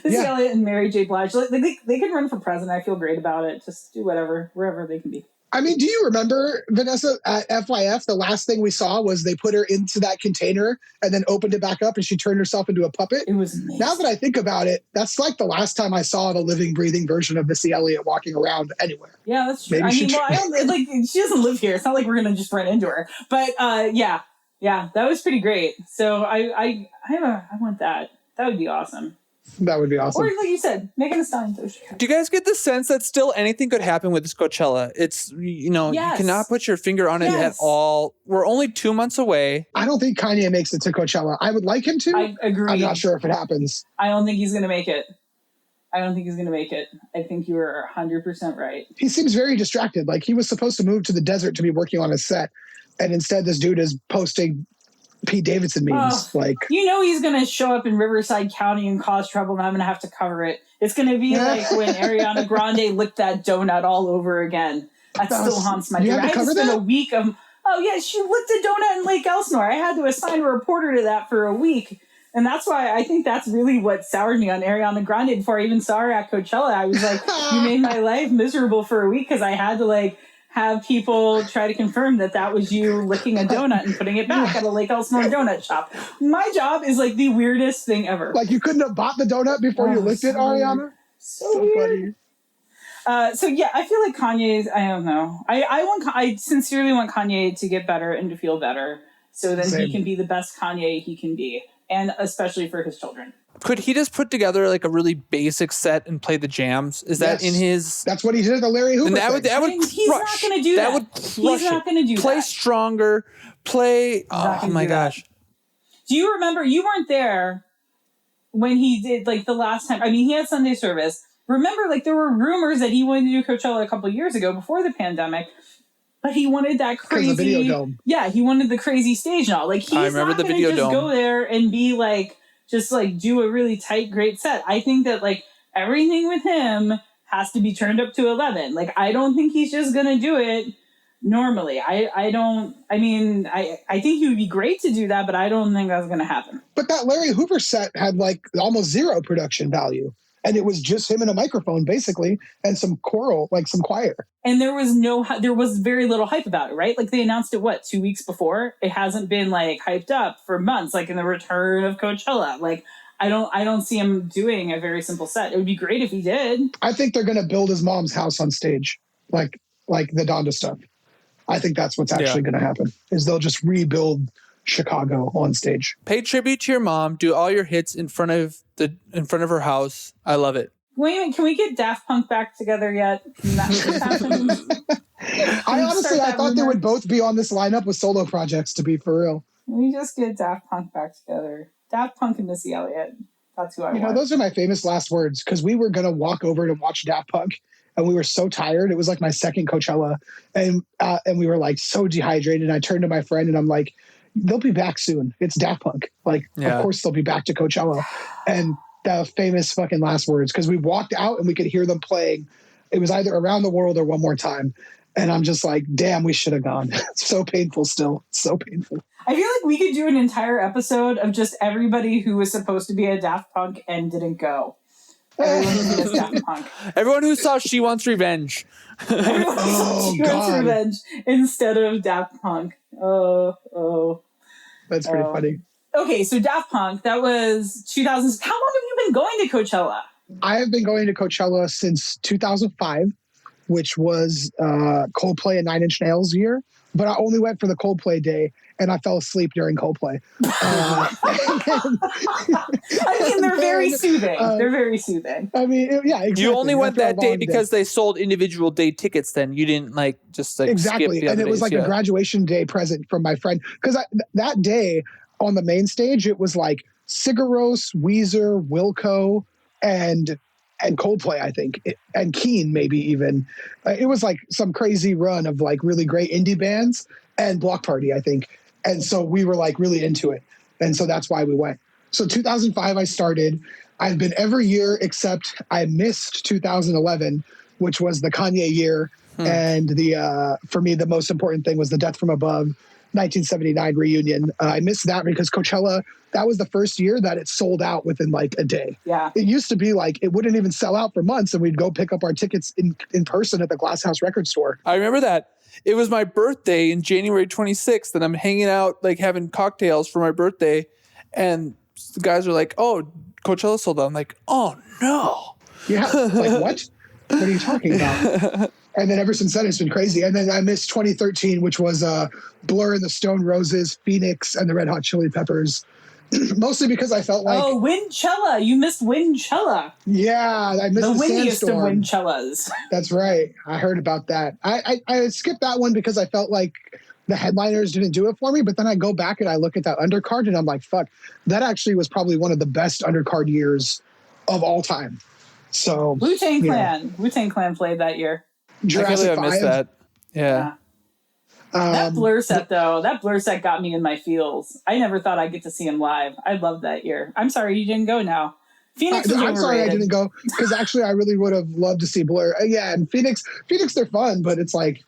Missy Elliott and Mary J. Blige. They can run for president. I feel great about it. Just do whatever, wherever they can be. I mean, do you remember, Vanessa, at FYF, the last thing we saw was they put her into that container and then opened it back up and she turned herself into a puppet? It was amazing. Now that I think about it, that's the last time I saw the living, breathing version of Missy Elliott walking around anywhere. Yeah, that's true. She doesn't live here. It's not like we're going to just run into her. But yeah, that was pretty great. So I want that. That would be awesome. That would be awesome. Or like you said, Megan Thee Stallion. Do you guys get the sense that still anything could happen with this Coachella? It's, you cannot put your finger on it at all. We're only 2 months away. I don't think Kanye makes it to Coachella. I would like him to. I agree. I'm not sure if it happens. I don't think he's going to make it. I think you were 100% right. He seems very distracted. He was supposed to move to the desert to be working on his set. And instead this dude is posting Pete Davidson memes. He's going to show up in Riverside County and cause trouble, and I'm going to have to cover it. It's going to be like when Ariana Grande licked that donut all over again. That still haunts my dream. I had to spend a week of, she licked a donut in Lake Elsinore. I had to assign a reporter to that for a week. And that's why I think that's really what soured me on Ariana Grande. Before I even saw her at Coachella, I was like, you made my life miserable for a week because I had to have people try to confirm that was you licking a donut and putting it back at a Lake Elsinore donut shop. My job is the weirdest thing ever. You couldn't have bought the donut before you licked it, Ariana? So weird. Funny. I feel like Kanye's, I don't know. I sincerely want Kanye to get better and to feel better so that he can be the best Kanye he can be. And especially for his children. Could he just put together a really basic set and play the jams? Is that in his? That's what he did at the Larry Hoover. And that would he's not going to do that. That would crush. He's not going to do that. Play stronger. Play. Oh my gosh. Do you remember? You weren't there when he did the last time. I mean, he had Sunday service. Remember, there were rumors that he wanted to do Coachella a couple of years ago before the pandemic. But he wanted that crazy video dome. Yeah, he wanted the crazy stage and all. He's I remember not the going to video just dome. go there and be do a really tight, great set. I think that everything with him has to be turned up to 11. I don't think he's just going to do it normally. I think he would be great to do that, but I don't think that's going to happen. But that Larry Hoover set had almost zero production value. And it was just him and a microphone, basically, and some choral, some choir. And there was very little hype about it, right? They announced it, 2 weeks before? It hasn't been hyped up for months, in the return of Coachella. I don't see him doing a very simple set. It would be great if he did. I think they're going to build his mom's house on stage, like the Donda stuff. I think that's what's actually going to happen, is they'll just rebuild Chicago on stage. Pay tribute to your mom. Do all your hits in front of her house. I love it. Wait, can we get Daft Punk back together yet? I thought they would both be on this lineup with solo projects, to be for real. Can we just get Daft Punk back together? Daft Punk and Missy Elliott. That's who I want. Those are my famous last words, because we were going to walk over to watch Daft Punk, and we were so tired. It was my second Coachella, and we were so dehydrated. And I turned to my friend, and I'm like, they'll be back soon. It's Daft Punk. Of course they'll be back to Coachella. And the famous fucking last words, because we walked out and we could hear them playing It was either Around the World or One More Time. And I'm just like, damn, we should have gone. It's so painful still. So painful. I feel like we could do an entire episode of just everybody who was supposed to be a Daft Punk and didn't go. Everyone who was Daft Punk. Everyone who saw She Wants Revenge. Everyone who saw She Wants Revenge instead of Daft Punk. Oh. That's pretty funny. Okay, so Daft Punk, that was 2000. How long have you been going to Coachella? I have been going to Coachella since 2005, which was Coldplay and Nine Inch Nails year. But I only went for the Coldplay day, and I fell asleep during Coldplay. I mean, they're very soothing. They're very soothing. I mean, yeah, exactly. You only went that day because day. they sold individual day tickets then. You didn't just exactly. skip the other and it was days, like a graduation day present from my friend. Because that day on the main stage, it was like Sigur Rós, Weezer, Wilco, and Coldplay, I think, and Keen maybe even. It was like some crazy run of like really great indie bands and Block Party, I think. And so we were like really into it. And so that's why we went. So 2005, I started. I've been every year except I missed 2011, which was the Kanye year. And for me, the most important thing was the Death from Above 1979 reunion. I missed that because Coachella, that was the first year that it sold out within like a day. Yeah. It used to be like it wouldn't even sell out for months, and we'd go pick up our tickets in person at the Glass House record store. I remember that. It was my birthday in January 26th, and I'm hanging out, like having cocktails for my birthday, and the guys are like, "Oh, Coachella sold out." I'm like, "Oh no!" Yeah, like what? What are you talking about? And then ever since then, it's been crazy. And then I missed 2013, which was Blur and the Stone Roses, Phoenix, and the Red Hot Chili Peppers. Mostly because I felt like... Oh, Windchella. You missed Windchella. Yeah, I missed the windiest Sandstorm. of Windchellas. That's right. I heard about that. I skipped that one because I felt like the headliners didn't do it for me. But then I go back and I look at that undercard and I'm like, fuck, that actually was probably one of the best undercard years of all time. So Wu-Tang Clan. Wu-Tang Clan played that year. Jurassic I missed that. Yeah. That Blur set, though, got me in my feels. I never thought I'd get to see him live. I loved that year. I'm sorry you didn't go now. Phoenix is I'm sorry I overrated. didn't go because actually I really would have loved to see Blur. Yeah, and Phoenix, they're fun, but it's like,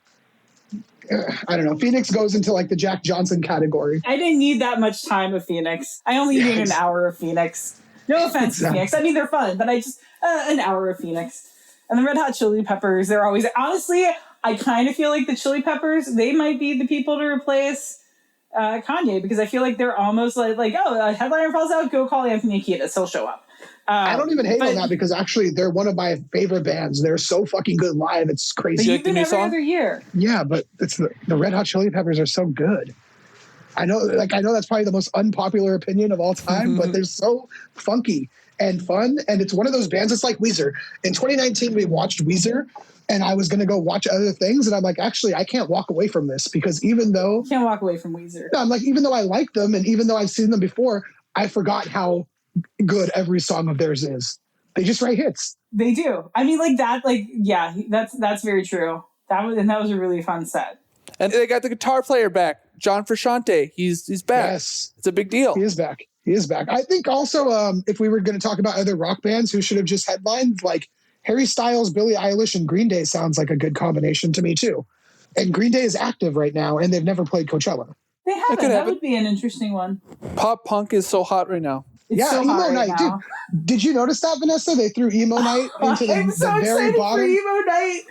I don't know. Phoenix goes into like the Jack Johnson category. I didn't need that much time of Phoenix. I only need an hour of Phoenix. No offense to Phoenix. I mean, they're fun, but I just, an hour of Phoenix. And the Red Hot Chili Peppers, they're always... Honestly, I kind of feel like the Chili Peppers, they might be the people to replace Kanye, because I feel like they're almost like a headliner falls out, go call Anthony Kiedis, he'll show up. I don't even hate on that because actually they're one of my favorite bands. They're so fucking good live. It's crazy. But you've been every other year. Yeah, but it's the Red Hot Chili Peppers are so good. I know that's probably the most unpopular opinion of all time, but they're so funky and fun. And it's one of those bands. It's like Weezer. In 2019, we watched Weezer, and I was going to go watch other things. And I'm like, actually, I can't walk away from this because even though... You can't walk away from Weezer. No, I'm like, even though I like them and even though I've seen them before, I forgot how good every song of theirs is. They just write hits. They do. I mean, like that, like, yeah, that's very true. That was a really fun set. And they got the guitar player back, John Frusciante. He's back. Yes. It's a big deal. He is back. I think also if we were going to talk about other rock bands who should have just headlined, like Harry Styles, Billie Eilish, and Green Day sounds like a good combination to me too. And Green Day is active right now, and they've never played Coachella. They haven't. That would be an interesting one. Pop punk is so hot right now. It's so emo hot night, right now. dude. Did you notice that, Vanessa? They threw emo night into I'm so the very excited bottom. for emo night.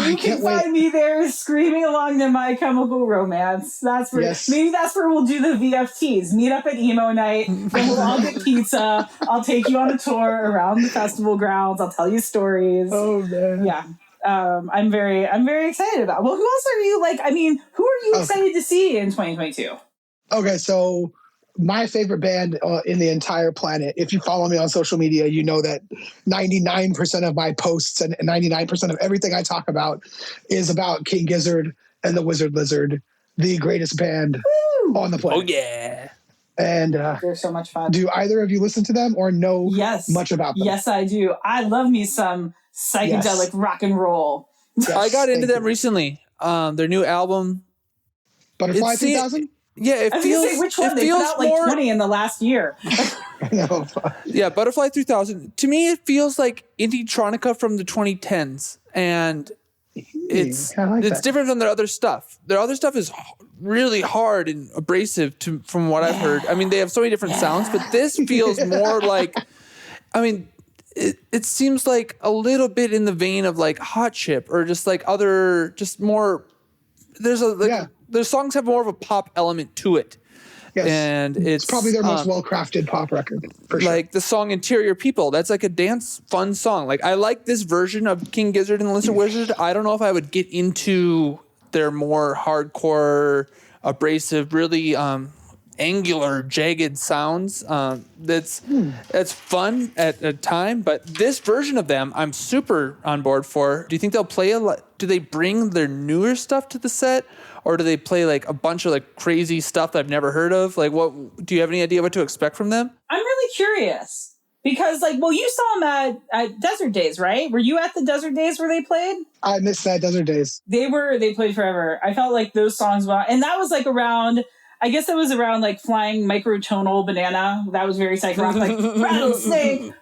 You can find me there screaming along to My Chemical Romance. That's where maybe that's where we'll do the VFTs. Meet up at emo night, and we'll all get pizza. I'll take you on a tour around the festival grounds. I'll tell you stories. Oh man, yeah. I'm very excited about. Well, who else are you like? I mean, who are you excited to see in 2022? Okay, so my favorite band in the entire planet. If you follow me on social media, you know that 99% of my posts and 99% of everything I talk about is about King Gizzard and the Wizard Lizard, the greatest band on the planet. Oh yeah. And they're so much fun. Do either of you listen to them or know much about them? Yes, I do. I love me some psychedelic rock and roll. Yes, I got into them recently. Their new album, Butterfly 2000? Yeah, it I was feels. gonna say which one? It They put feels out like more, 20 in the last year. I know. Yeah, Butterfly 3000. To me, it feels like indie-tronica from the 2010s, and it's I like that. different from their other stuff. Their other stuff is really hard and abrasive from what I've heard. I mean, they have so many different sounds, but this feels more like, I mean, it seems like a little bit in the vein of like Hot Chip or just like other, just more. Their songs have more of a pop element to it. Yes. And it's probably their most well-crafted pop record, for sure. Like the song Interior People, that's like a dance fun song. Like I like this version of King Gizzard and the Lizard Wizard. I don't know if I would get into their more hardcore, abrasive, really angular, jagged sounds. That's fun at a time, but this version of them, I'm super on board for. Do you think they'll play do they bring their newer stuff to the set? Or do they play like a bunch of like crazy stuff that I've never heard of? Like, what do you have any idea what to expect from them? I'm really curious because, like, well, you saw them at Desert Days, right? Were you at the Desert Days where they played? I missed that Desert Days. They played forever. I felt like those songs were, and that was like around. I guess it was around like Flying Microtonal Banana. That was very psych rock, like rattlesnake.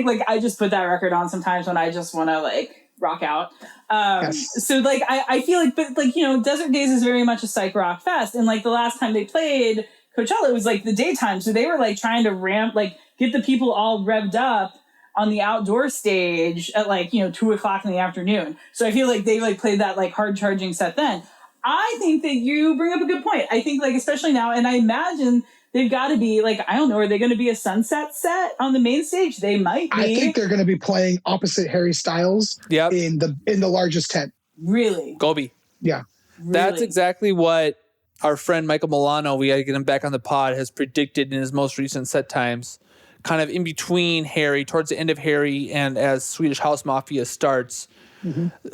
Like I just put that record on sometimes when I just want to like rock out. Yes. So like I feel like, but like, you know, Desert Days is very much a psych rock fest, and like the last time they played Coachella, it was like the daytime, so they were like trying to get the people all revved up on the outdoor stage at like, you know, 2:00 in the afternoon. So I feel like they like played that like hard charging set then. I think that you bring up a good point. I think like especially now, and I imagine they've got to be like, I don't know, are they going to be a sunset set on the main stage? They might be. I think they're going to be playing opposite Harry Styles in the largest tent. Really? Gobi. Yeah. Really? That's exactly what our friend Michael Milano, we got to get him back on the pod, has predicted in his most recent set times, kind of in between Harry, towards the end of Harry, and as Swedish House Mafia starts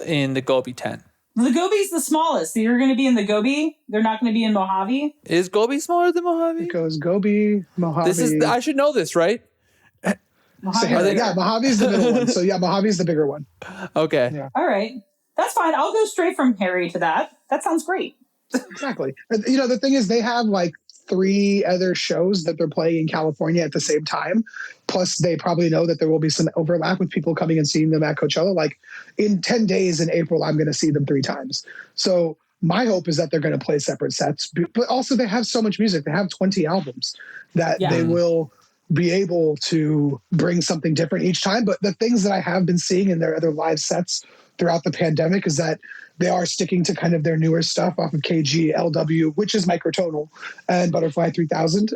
in the Gobi tent. The Gobi's the smallest. So you're going to be in the Gobi. They're not going to be in Mojave. Is Gobi smaller than Mojave? It goes Gobi, Mojave. I should know this, right? Mojave's the middle one. So yeah, Mojave's the bigger one. Okay. Yeah. All right. That's fine. I'll go straight from Harry to that. That sounds great. Exactly. You know, the thing is they have like 3 other shows that they're playing in California at the same time. Plus, they probably know that there will be some overlap with people coming and seeing them at Coachella. Like in 10 days in April, I'm going to see them 3 times. So my hope is that they're going to play separate sets. But also they have so much music. They have 20 albums that they will be able to bring something different each time. But the things that I have been seeing in their other live sets throughout the pandemic is that they are sticking to kind of their newer stuff off of KG, LW, which is microtonal, and Butterfly 3000.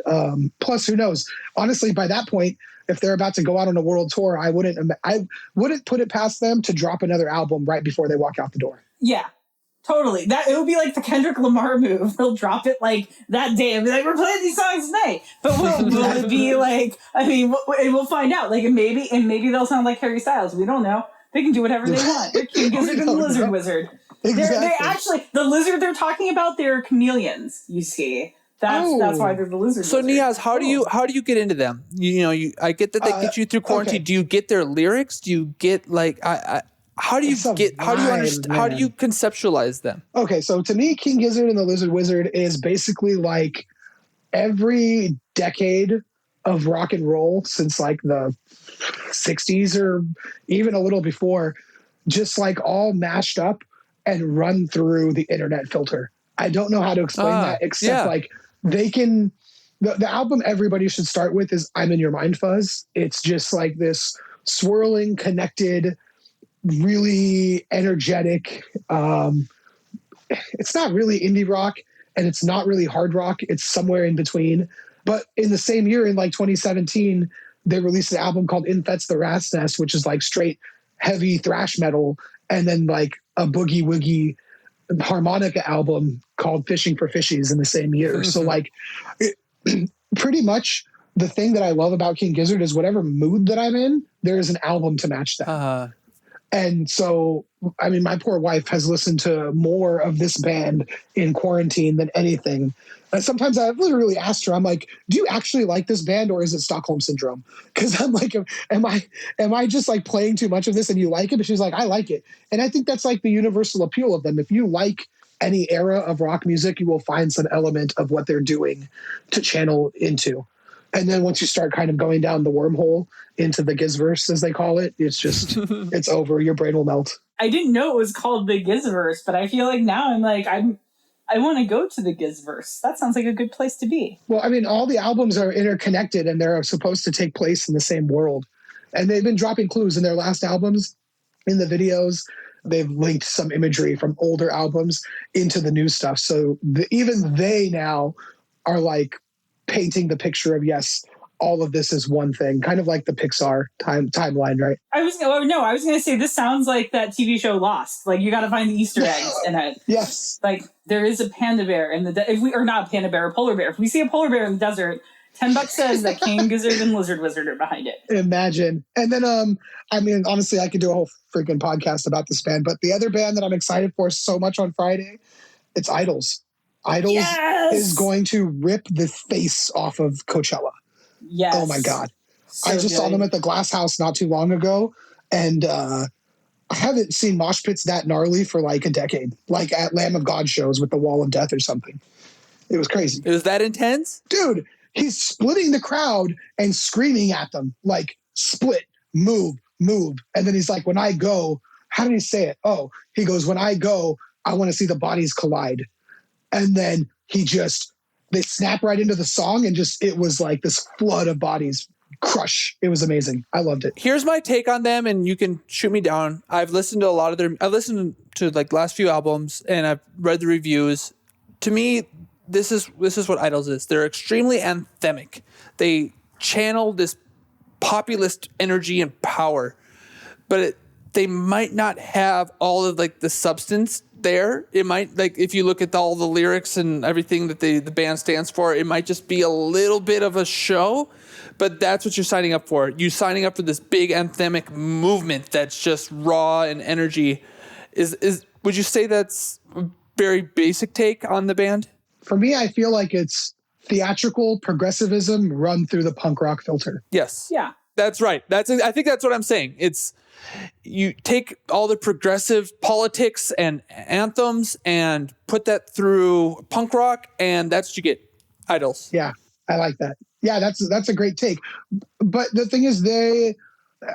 Plus, who knows? Honestly, by that point, if they're about to go out on a world tour, I wouldn't put it past them to drop another album right before they walk out the door. Yeah, totally. That it would be like the Kendrick Lamar move. They'll drop it like that day and be like, "We're playing these songs tonight." But will it be like? I mean, we'll find out. Like, maybe they'll sound like Harry Styles. We don't know. They can do whatever they want. They're King Gizzard and the Lizard Wizard. Exactly. They actually, the lizard they're talking about, they're chameleons, you see. That's why they're the lizard. So wizard. Niyaz, how do you get into them? I get that they get you through quarantine. Okay. Do you get their lyrics? Do you get like how do you conceptualize them? Okay, so to me, King Gizzard and the Lizard Wizard is basically like every decade of rock and roll since like the 60s or even a little before, just like all mashed up and run through the internet filter. I don't know how to explain that except like they can, the album everybody should start with is I'm in Your Mind Fuzz. It's just like this swirling, connected, really energetic. It's not really indie rock and it's not really hard rock. It's somewhere in between. But in the same year, in like 2017, they released an album called Infets the Rat's Nest, which is like straight heavy thrash metal. And then like a boogie woogie harmonica album called Fishing for Fishies in the same year. So like pretty much the thing that I love about King Gizzard is whatever mood that I'm in, there is an album to match that. And so, I mean, my poor wife has listened to more of this band in quarantine than anything. And sometimes I've literally asked her, I'm like, do you actually like this band or is it Stockholm Syndrome? Because I'm like, am I just like playing too much of this and you like it? But she's like, I like it. And I think that's like the universal appeal of them. If you like any era of rock music, you will find some element of what they're doing to channel into. And then once you start kind of going down the wormhole into the Gizverse, as they call it, it's just, it's over. Your brain will melt. I didn't know it was called the Gizverse, but I feel like now I'm like, I want to go to the Gizverse. That sounds like a good place to be. Well, I mean, all the albums are interconnected and they're supposed to take place in the same world. And they've been dropping clues in their last albums, in the videos. They've linked some imagery from older albums into the new stuff. So even they now are like painting the picture of, yes, all of this is one thing, kind of like the Pixar timeline, right? I was going to say, this sounds like that TV show Lost. Like, you got to find the Easter eggs in it. Yes. Like, there is a panda bear in not a panda bear, a polar bear. If we see a polar bear in the desert, $10 says that King Gizzard and Lizard Wizard are behind it. Imagine. And then, I mean, honestly, I could do a whole freaking podcast about this band, but the other band that I'm excited for so much on Friday, it's Idols. Idols is going to rip the face off of Coachella. Yes. Oh my God. So I just saw them at the Glass House not too long ago. And I haven't seen mosh pits that gnarly for like a decade, like at Lamb of God shows with the Wall of Death or something. It was crazy. It was that intense? Dude, he's splitting the crowd and screaming at them like, split, move, move. And then he's like, when I go, how did he say it? Oh, he goes, when I go, I want to see the bodies collide. And then they snap right into the song and it was like this flood of bodies crush. It was amazing. I loved it. Here's my take on them, and you can shoot me down. I've listened to I've listened to like last few albums and I've read the reviews. To me, this is what Idols is. They're extremely anthemic. They channel this populist energy and power, but they might not have all of like the substance there. It might, like, if you look at all the lyrics and everything that the band stands for, it might just be a little bit of a show, but that's what you're signing up for. You're signing up for this big anthemic movement that's just raw and energy. Would you say that's a very basic take on the band? For me, I feel like it's theatrical progressivism run through the punk rock filter. Yes. Yeah. That's right. I think that's what I'm saying. It's, you take all the progressive politics and anthems and put that through punk rock, and that's what you get. Idols. Yeah, I like that. Yeah, that's a great take. But the thing is,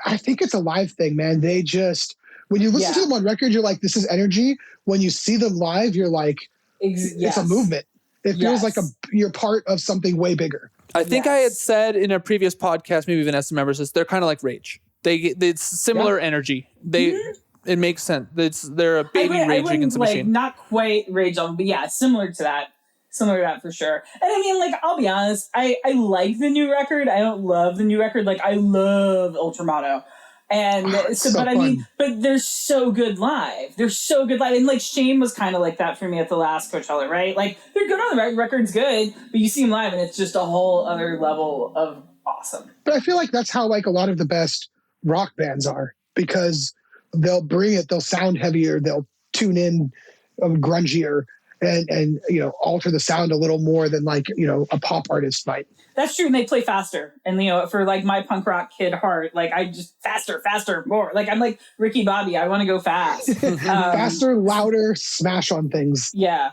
I think it's a live thing, man. They just, when you listen to them on record, you're like, this is energy. When you see them live, you're like, it's a movement. It feels like you're part of something way bigger. I think I had said in a previous podcast, maybe Vanessa remembers this, they're kind of like Rage. It's similar energy. It makes sense. They're a baby Rage Against the Machine. Not quite Rage on, but yeah, similar to that for sure. And I mean, like, I'll be honest, I like the new record. I don't love the new record. Like, I love Ultramono. And but I mean, but they're so good live. And like, Shame was kind of like that for me at the last Coachella, right? Like, they're good on the record's good, but you see them live and it's just a whole other level of awesome. But I feel like that's how like a lot of the best rock bands are, because they'll bring it, they'll sound heavier, they'll tune in grungier and alter the sound a little more than like, a pop artist might. That's true. And they play faster. And, for like my punk rock kid heart, like I just faster, more. Like I'm like Ricky Bobby. I want to go fast. Faster, louder, smash on things. Yeah.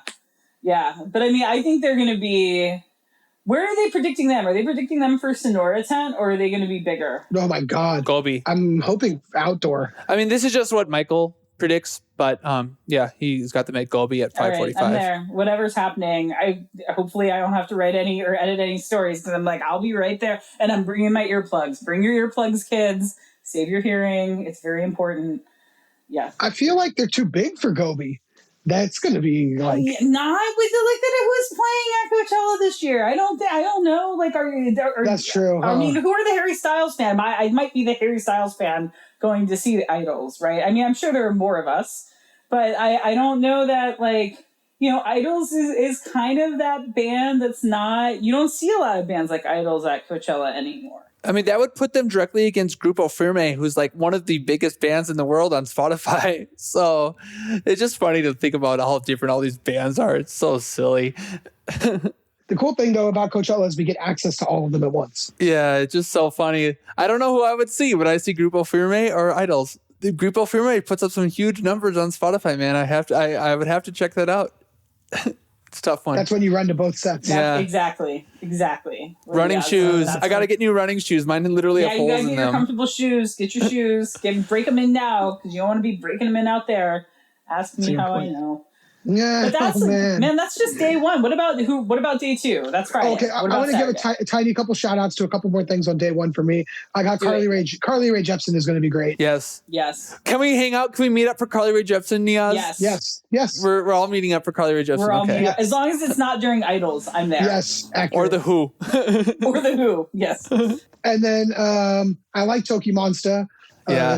Yeah. But I mean, I think they're going to be, where are they predicting them? Are they predicting them for Sonora tent, or are they going to be bigger? Oh my God. Gobi. I'm hoping outdoor. I mean, this is just what Michael predicts, but he's got them at Gobi at 5:45. I'm there. Whatever's happening, hopefully I don't have to write any or edit any stories, because I'm like, I'll be right there, and I'm bringing my earplugs. Bring your earplugs, kids. Save your hearing. It's very important. Yeah. I feel like they're too big for Gobi. That's going to be like not with who's playing at Coachella this year. I don't know. Like, that's true. Huh? I mean, who are the Harry Styles fan? I might be the Harry Styles fan going to see the Idols, right? I mean, I'm sure there are more of us, but I don't know that, like, Idols is kind of that band that's not, you don't see a lot of bands like Idols at Coachella anymore. I mean, that would put them directly against Grupo Firme, who's like one of the biggest bands in the world on Spotify. So it's just funny to think about how different all these bands are. It's so silly. The cool thing, though, about Coachella is we get access to all of them at once. Yeah, it's just so funny. I don't know who I would see. Would I see Grupo Firme or Idols? The Grupo Firme puts up some huge numbers on Spotify, man. I would have to check that out. It's a tough one. That's when you run to both sets. Yeah. Exactly. Running shoes. I got to get new running shoes. Mine literally have holes in them. Yeah, you got to get your comfortable shoes. Get your shoes. Break them in now because you don't want to be breaking them in out there. Ask me how I know. Yeah, but that's man, that's just day one. What about day two? That's Friday. Okay, I want to give a tiny couple shout outs to a couple more things on day one for me. I got Carly Rae Jepsen is going to be great. Yes. Can we hang out? Can we meet up for Carly Rae Jepsen, Niyaz? Yes. We're all meeting up for Carly Rae Jepsen. We're all meeting up. As long as it's not during Idols, I'm there. Yes, accurate. Or the Who. Yes. And then I like Toki Monsta.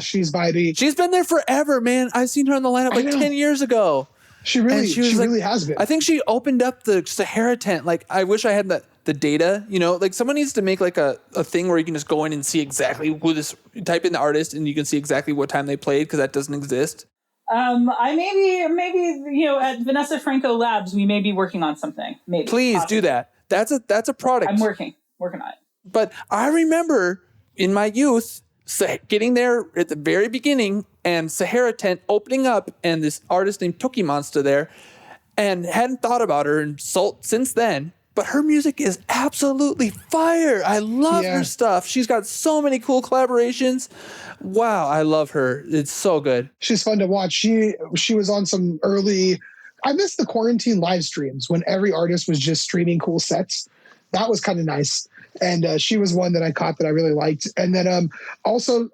She's vibey. She's been there forever, man. I've seen her on the lineup 10 years ago. She really has been. I think she opened up the Sahara tent. Like, I wish I had the data, like someone needs to make like a thing where you can just go in and see exactly type in the artist and you can see exactly what time they played, because that doesn't exist. I maybe at Vanessa Franko Labs, we may be working on something. Maybe. Please possibly. Do that. That's a product. I'm working on it. But I remember in my youth getting there at the very beginning and Sahara tent opening up and this artist named Toki Monsta there, and hadn't thought about her since then. But her music is absolutely fire. I love her stuff. She's got so many cool collaborations. Wow, I love her. It's so good. She's fun to watch. She was on some early... I missed the quarantine live streams when every artist was just streaming cool sets. That was kind of nice. And she was one that I caught that I really liked. And then also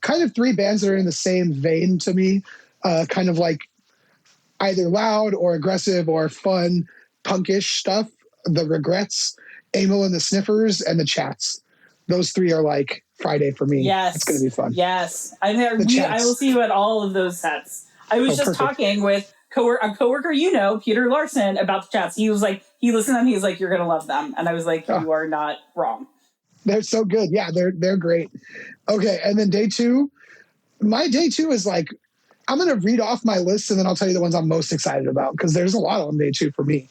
kind of three bands that are in the same vein to me, kind of like either loud or aggressive or fun, punkish stuff. The Regrets, Amyl and the Sniffers, and the Chats. Those three are like Friday for me. Yes. It's going to be fun. Yes. I will see you at all of those sets. I was just talking with a coworker, Peter Larson, about the Chats. He was like, he listened to them. He was like, you're going to love them. And I was like, you are not wrong. They're so good. Yeah, they're great. Okay. And then day two, my day two is like, I'm going to read off my list and then I'll tell you the ones I'm most excited about, because there's a lot on day two for me.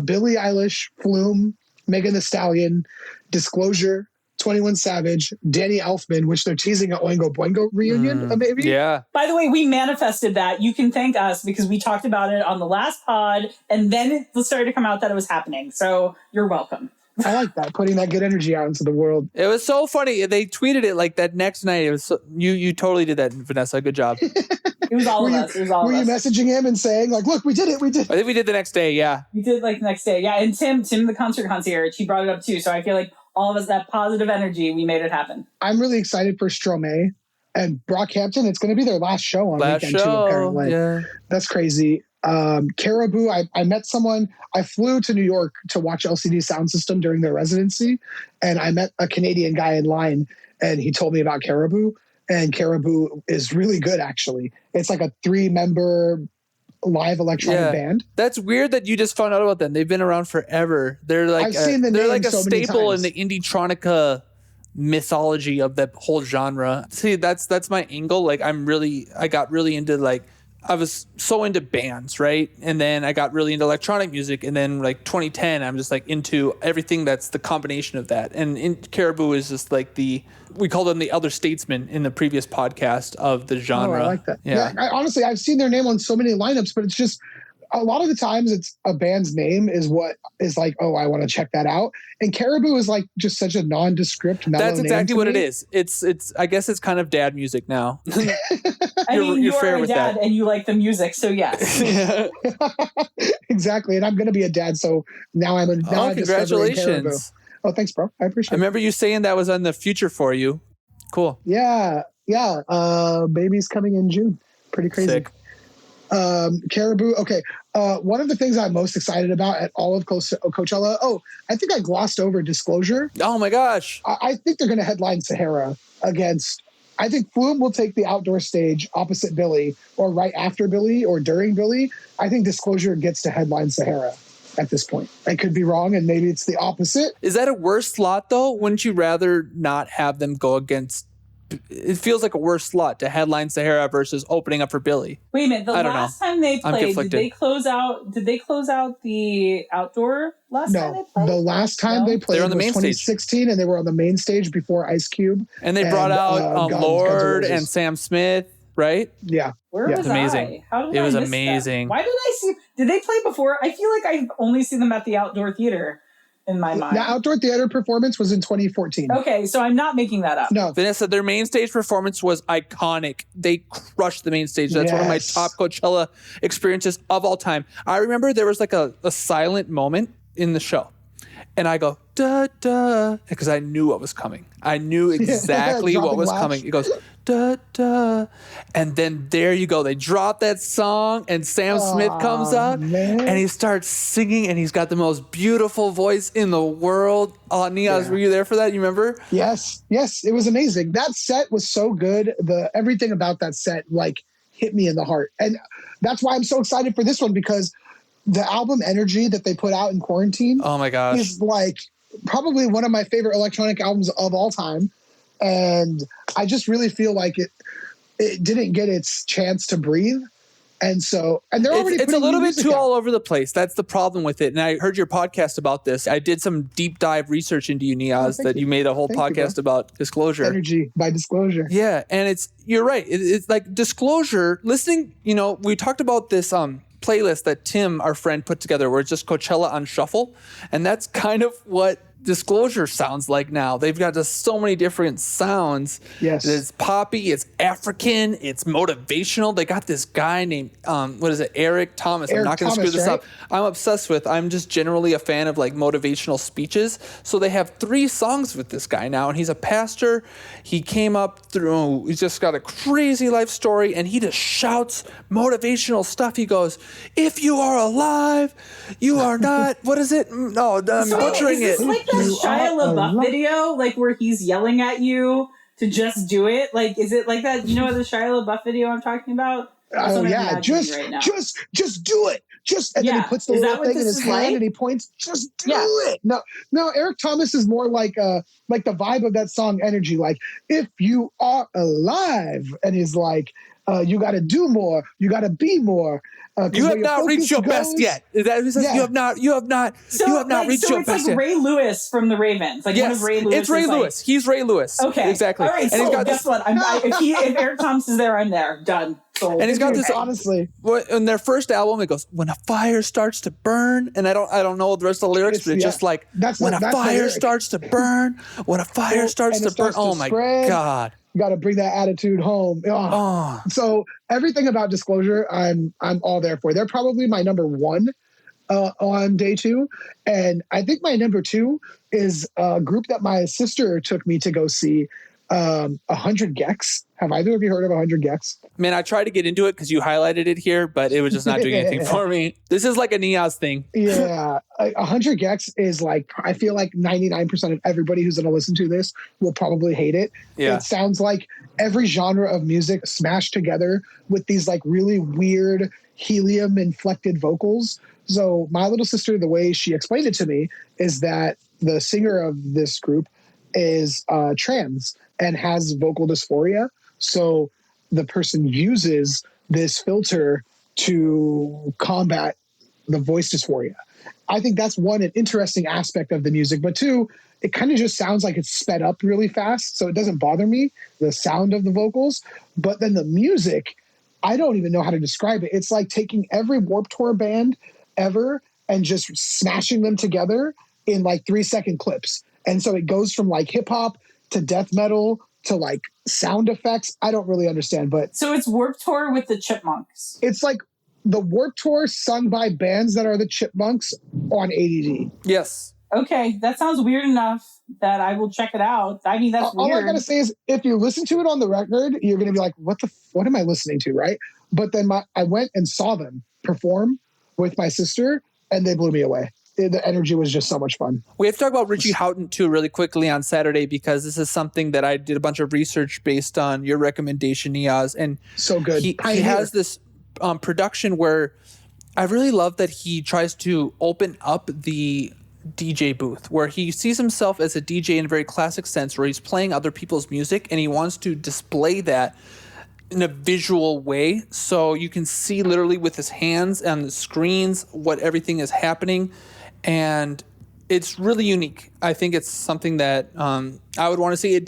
Billie Eilish, Flume, Megan Thee Stallion, Disclosure, 21 Savage, Danny Elfman, which they're teasing an Oingo Boingo reunion, maybe. Yeah. By the way, we manifested that. You can thank us because we talked about it on the last pod, and then it started to come out that it was happening. So you're welcome. I like that, putting that good energy out into the world. It was so funny. They tweeted it like that next night. It was you totally did that, Vanessa. Good job. It was all of us. Were you messaging him and saying like, "Look, we did it. We did"? I think we did the next day. Yeah, we did like the next day. Yeah, and Tim, the concert concierge, he brought it up too. So I feel like all of us, that positive energy, we made it happen. I'm really excited for Stromae and Brockhampton. It's going to be their last show on weekend too. Apparently, yeah, that's crazy. Caribou, I met someone. I flew to New York to watch LCD Sound System during their residency, and I met a Canadian guy in line, and he told me about Caribou, and Caribou is really good, actually. It's like a 3-member live electronic band. That's weird that you just found out about them. They've been around forever. They're like they're like a staple in the indie-tronica mythology of that whole genre. See, that's my angle. Like I got really into I was so into bands, right? And then I got really into electronic music. And then 2010, I'm just into everything that's the combination of that. And Caribou is just we call them the elder statesmen in the previous podcast of the genre. Oh, I like that. Yeah. Honestly, I've seen their name on so many lineups, but it's just a lot of the times it's a band's name is what is I want to check that out. And Caribou is just such a nondescript mellow. That's exactly what it is. It's I guess it's kind of dad music now. You're fair with dad that. And you like the music, so yes. Exactly. And I'm going to be a dad, so now I'm congratulations. Oh, thanks, bro. I appreciate it. I remember you saying that was on the future for you. Cool. Yeah. Baby's coming in June. Pretty crazy. Sick. Caribou. Okay. One of the things I'm most excited about at all of Coachella. Oh, I think I glossed over Disclosure. Oh my gosh. I think they're going to headline Sahara against. I think Flume will take the outdoor stage opposite Billie, or right after Billie, or during Billie. I think Disclosure gets to headline Sahara at this point. I could be wrong, and maybe it's the opposite. Is that a worse slot though? Wouldn't you rather not have them go against? It feels like a worse slot to headline Sahara versus opening up for Billie. Wait a minute. The last time they played, did they close out the outdoor last time they played? The last time they played on the was main 2016, stage. And they were on the main stage before Ice Cube. And they brought out Lord and Sam Smith. right? Yeah. Where was amazing. I? How did It I was miss amazing. Them? Why did I see? Did they play before? I feel like I've only seen them at the outdoor theater in my mind. The outdoor theater performance was in 2014. Okay, so I'm not making that up. No. Vanessa, their main stage performance was iconic. They crushed the main stage. That's one of my top Coachella experiences of all time. I remember there was like a silent moment in the show. And I go, da, da, because I knew what was coming. I knew exactly what was coming. It goes, da, da. And then there you go. They drop that song, and Sam Smith comes out, and he starts singing, and he's got the most beautiful voice in the world. Oh, Niyaz, were you there for that? You remember? Yes. It was amazing. That set was so good. Everything about that set, like, hit me in the heart. And that's why I'm so excited for this one, because the album Energy that they put out in quarantine, oh my gosh, is like probably one of my favorite electronic albums of all time. And I just really feel like it didn't get its chance to breathe. And so, and they're already it's a little bit too out. all over the place. That's the problem with it. And I heard your podcast about this. I did some deep dive research into you, Niyaz, that you made a whole podcast about Disclosure. Energy by Disclosure. Yeah. And you're right. It's like Disclosure, listening, we talked about this, playlist that Tim, our friend, put together where it's just Coachella on shuffle. And that's kind of what Disclosure sounds like now. They've got just so many different sounds. Yes. It's poppy, it's African, it's motivational. They got this guy named, Eric Thomas. I'm not going to screw this up. I'm obsessed with, I'm just generally a fan of like motivational speeches. So they have 3 songs with this guy now, and he's a pastor. He came up through, he's just got a crazy life story, and he just shouts motivational stuff. He goes, if you are alive, you are not, what is it? No, I'm butchering it. Like the Shia LaBeouf video, like where he's yelling at you to just do it. Like, is it like that? You know the Shia LaBeouf video I'm talking about? Oh yeah, just do it. And then he puts the little thing in his hand and he points. Just do it. No. Eric Thomas is more like the vibe of that song Energy. Like, if you are alive, and he's like, you got to do more. You got to be more. You have not reached your best yet. Is that what he says? You have not reached your best yet. Ray Lewis from the Ravens. Like, one of Ray Lewis. It's Ray Lewis. He's Ray Lewis. Okay. Exactly. All right. So guess what? If Eric Thomas is there, I'm there. Done. Sold. And he's got this, honestly, in their first album, it goes, when a fire starts to burn, and I don't know the rest of the lyrics, but it's just like, when a fire starts to burn, when a fire starts to burn. Oh my God. You got to bring that attitude home. So everything about Disclosure, I'm all there for. They're probably my number 1 on day 2. And I think my number 2 is a group that my sister took me to go see, 100 Gex. Have either of you heard of 100 Gex? Man, I tried to get into it because you highlighted it here, but it was just not doing anything for me. This is like a Niyaz thing. Yeah. 100 Gex is like, I feel like 99% of everybody who's going to listen to this will probably hate it. Yeah. It sounds like every genre of music smashed together with these like really weird helium inflected vocals. So my little sister, the way she explained it to me is that the singer of this group is trans and has vocal dysphoria. So the person uses this filter to combat the voice dysphoria. I think that's one, an interesting aspect of the music, but 2, it kind of just sounds like it's sped up really fast. So it doesn't bother me, the sound of the vocals, but then the music, I don't even know how to describe it. It's like taking every Warped Tour band ever and just smashing them together in like 3-second clips. And so it goes from like hip hop to death metal to like sound effects. I don't really understand, but so it's Warped Tour with the Chipmunks. It's like the Warped Tour sung by bands that are the Chipmunks on ADD. Yes. Okay, that sounds weird enough that I will check it out. I mean, that's weird. All I gotta say is, if you listen to it on the record, you're gonna be like, "What am I listening to?" Right? But then I went and saw them perform with my sister, and they blew me away. The energy was just so much fun. We have to talk about Richie Hawtin too really quickly on Saturday, because this is something that I did a bunch of research based on your recommendation, Niyaz. And so good. He has this production where I really love that he tries to open up the DJ booth, where he sees himself as a DJ in a very classic sense, where he's playing other people's music and he wants to display that in a visual way, so you can see literally with his hands on the screens what everything is happening. And it's really unique. I think it's something that I would want to see. It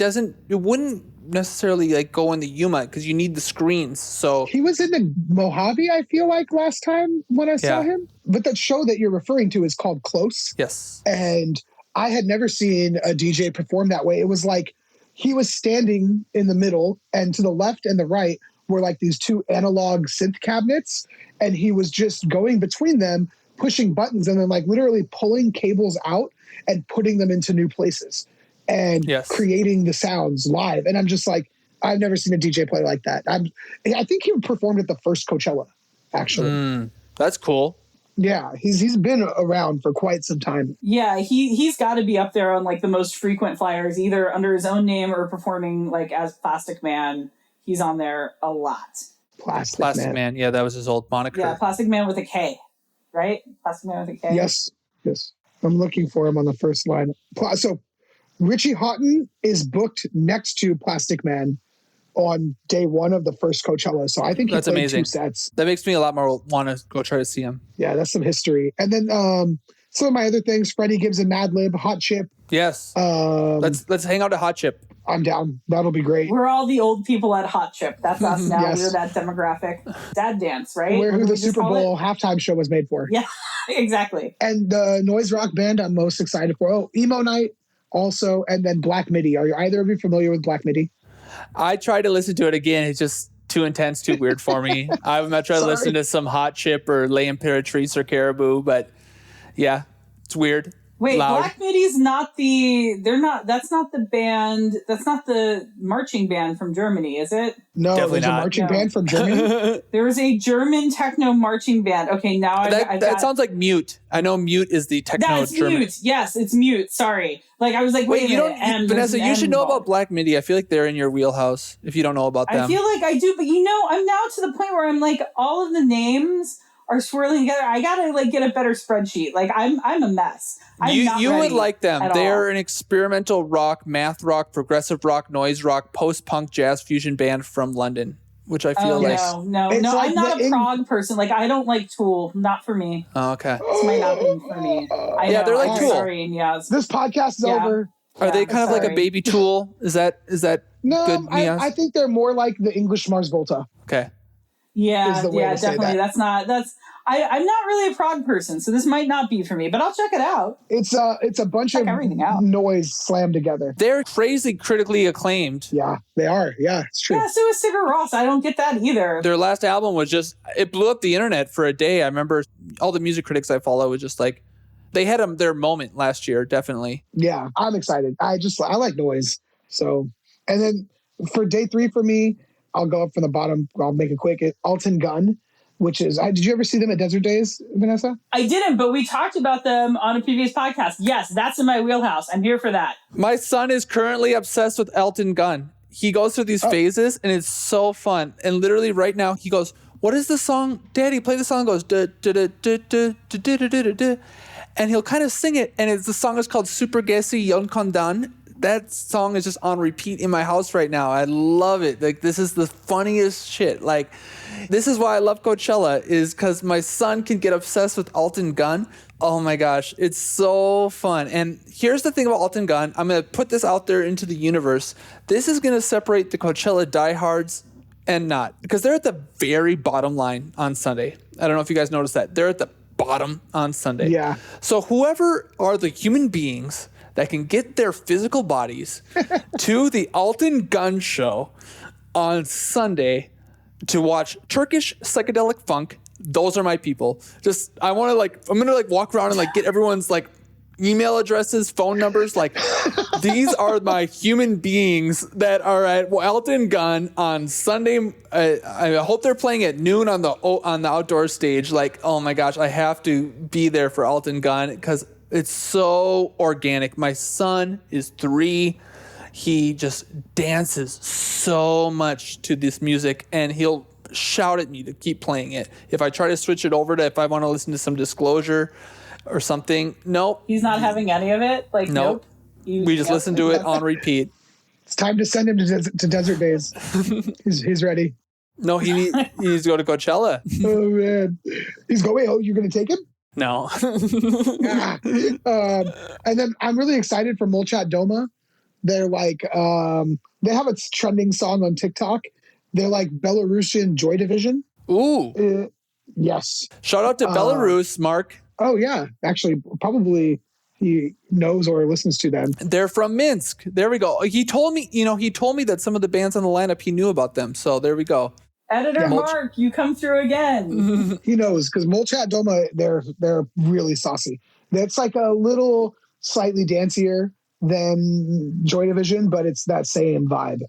wouldn't necessarily like go in the Yuma because you need the screens. So he was in the Mojave, I feel like, last time when I saw him. But that show that you're referring to is called Close. Yes. And I had never seen a DJ perform that way. It was like he was standing in the middle, and to the left and the right were like these two analog synth cabinets, and he was just going between them, pushing buttons, and then like literally pulling cables out and putting them into new places and creating the sounds live. And I'm just like, I've never seen a DJ play like that. I think he performed at the first Coachella, actually. That's cool. Yeah, he's been around for quite some time. Yeah, he's got to be up there on like the most frequent flyers, either under his own name or performing like as Plastic Man. He's on there a lot. Plastic Man. Yeah, that was his old moniker. Yeah, Plastic Man with a K, right? Plastic Man with a K. Yes. I'm looking for him on the first line. So Richie Hawtin is booked next to Plastic Man on day one of the first Coachella. So I think that's played amazing. 2 sets. That makes me a lot more want to go try to see him. Yeah, that's some history. And then some of my other things, Freddie gives a Mad Lib, Hot Chip. Yes. Let's hang out at Hot Chip. I'm down. That'll be great. We're all the old people at Hot Chip. That's us now. Yes. We're that demographic. Dad Dance, right? Who the Super Bowl halftime show was made for. Yeah, exactly. And the noise rock band I'm most excited for. Oh, Emo Night also. And then Black Midi. Are either of you familiar with Black Midi? I tried to listen to it again. It's just too intense, too weird for me. I would much rather listen to some Hot Chip or Lay Imperatrice or Caribou. But yeah, it's weird. Wait, loud. Black Midi's that's not the band, that's not the marching band from Germany, is it? No, definitely there's not. a marching band from Germany. There is a German techno marching band. Okay, now that sounds like Mute. I know Mute is the techno That's German. Mute. Yes, it's Mute. Sorry. Like I was like, wait you a minute. Vanessa, you should know about Black Midi. I feel like they're in your wheelhouse if you don't know about them. I feel like I do, but I'm now to the point where I'm like, all of the names are swirling together. I gotta like get a better spreadsheet. Like I'm a mess. You would like them. They're all. an experimental rock, math rock, progressive rock, noise rock, post-punk jazz fusion band from London, which I feel like... No. Like I'm not a prog person. Like, I don't like Tool. Not for me. Oh, okay. This might not be for me. They're like Tool. Sorry, Niyaz. This podcast is over. Are they kind of like a baby Tool? Is that no, good, Niyaz? I think they're more like the English Mars Volta. Okay. Yeah, definitely. I'm not really a prog person, so this might not be for me, but I'll check it out. It's a bunch of noise slammed together. They're crazy critically acclaimed. Yeah, they are. Yeah, it's true. Yeah, so is Sigur Rós. I don't get that either. Their last album was it blew up the internet for a day. I remember all the music critics I follow was just like, they had their moment last year, definitely. Yeah, I'm excited. I like noise. So, and then for day 3 for me, I'll go up from the bottom. I'll make it quick. Alton Gunn, which is, did you ever see them at Desert Days, Vanessa? I didn't, but we talked about them on a previous podcast. Yes, that's in my wheelhouse. I'm here for that. My son is currently obsessed with Elton Gunn. He goes through these phases, and it's so fun. And literally right now, he goes, "What is the song? Daddy, play the song." Goes, "Da da da da da da da da da," and he'll kind of sing it. And the song is called "Super Gessi Yon Kondan." That song is just on repeat in my house right now. I love it. Like, this is the funniest shit. Like, this is why I love Coachella, is because my son can get obsessed with Elton Gunn. Oh my gosh, it's so fun. And here's the thing about Elton Gunn. I'm going to put this out there into the universe. This is going to separate the Coachella diehards and not, because they're at the very bottom line on Sunday. I don't know if you guys noticed that. They're at the bottom on Sunday. Yeah. So whoever are the human beings that can get their physical bodies to the Elton Gunn show on Sunday to watch Turkish psychedelic funk, those are my people. I'm gonna walk around and get everyone's email addresses, phone numbers. These are my human beings that are at Elton Gunn on Sunday. I hope they're playing at noon on the outdoor stage. Oh my gosh, I have to be there for Elton Gunn because it's so organic. My son is 3. He just dances so much to this music, and he'll shout at me to keep playing it. If I try to switch it over to if I want to listen to some Disclosure or something, nope. He's not having any of it? Nope. We just listen to it on repeat. It's time to send him to Desert Days. He's ready. No, he needs to go to Coachella. Oh, man. He's going, you're going to take him? No. And then I'm really excited for Molchat Doma They're like, they have a trending song on TikTok. They're like Belarusian Joy Division. Ooh. Yes. Shout out to Belarus, Mark. Oh, yeah. Actually, probably he knows or listens to them. They're from Minsk. There we go. He told me that some of the bands on the lineup, he knew about them. So there we go. Editor Mark, you come through again. He knows, because Molchat Doma, they're really saucy. It's like a little slightly dancier than Joy Division, but it's that same vibe.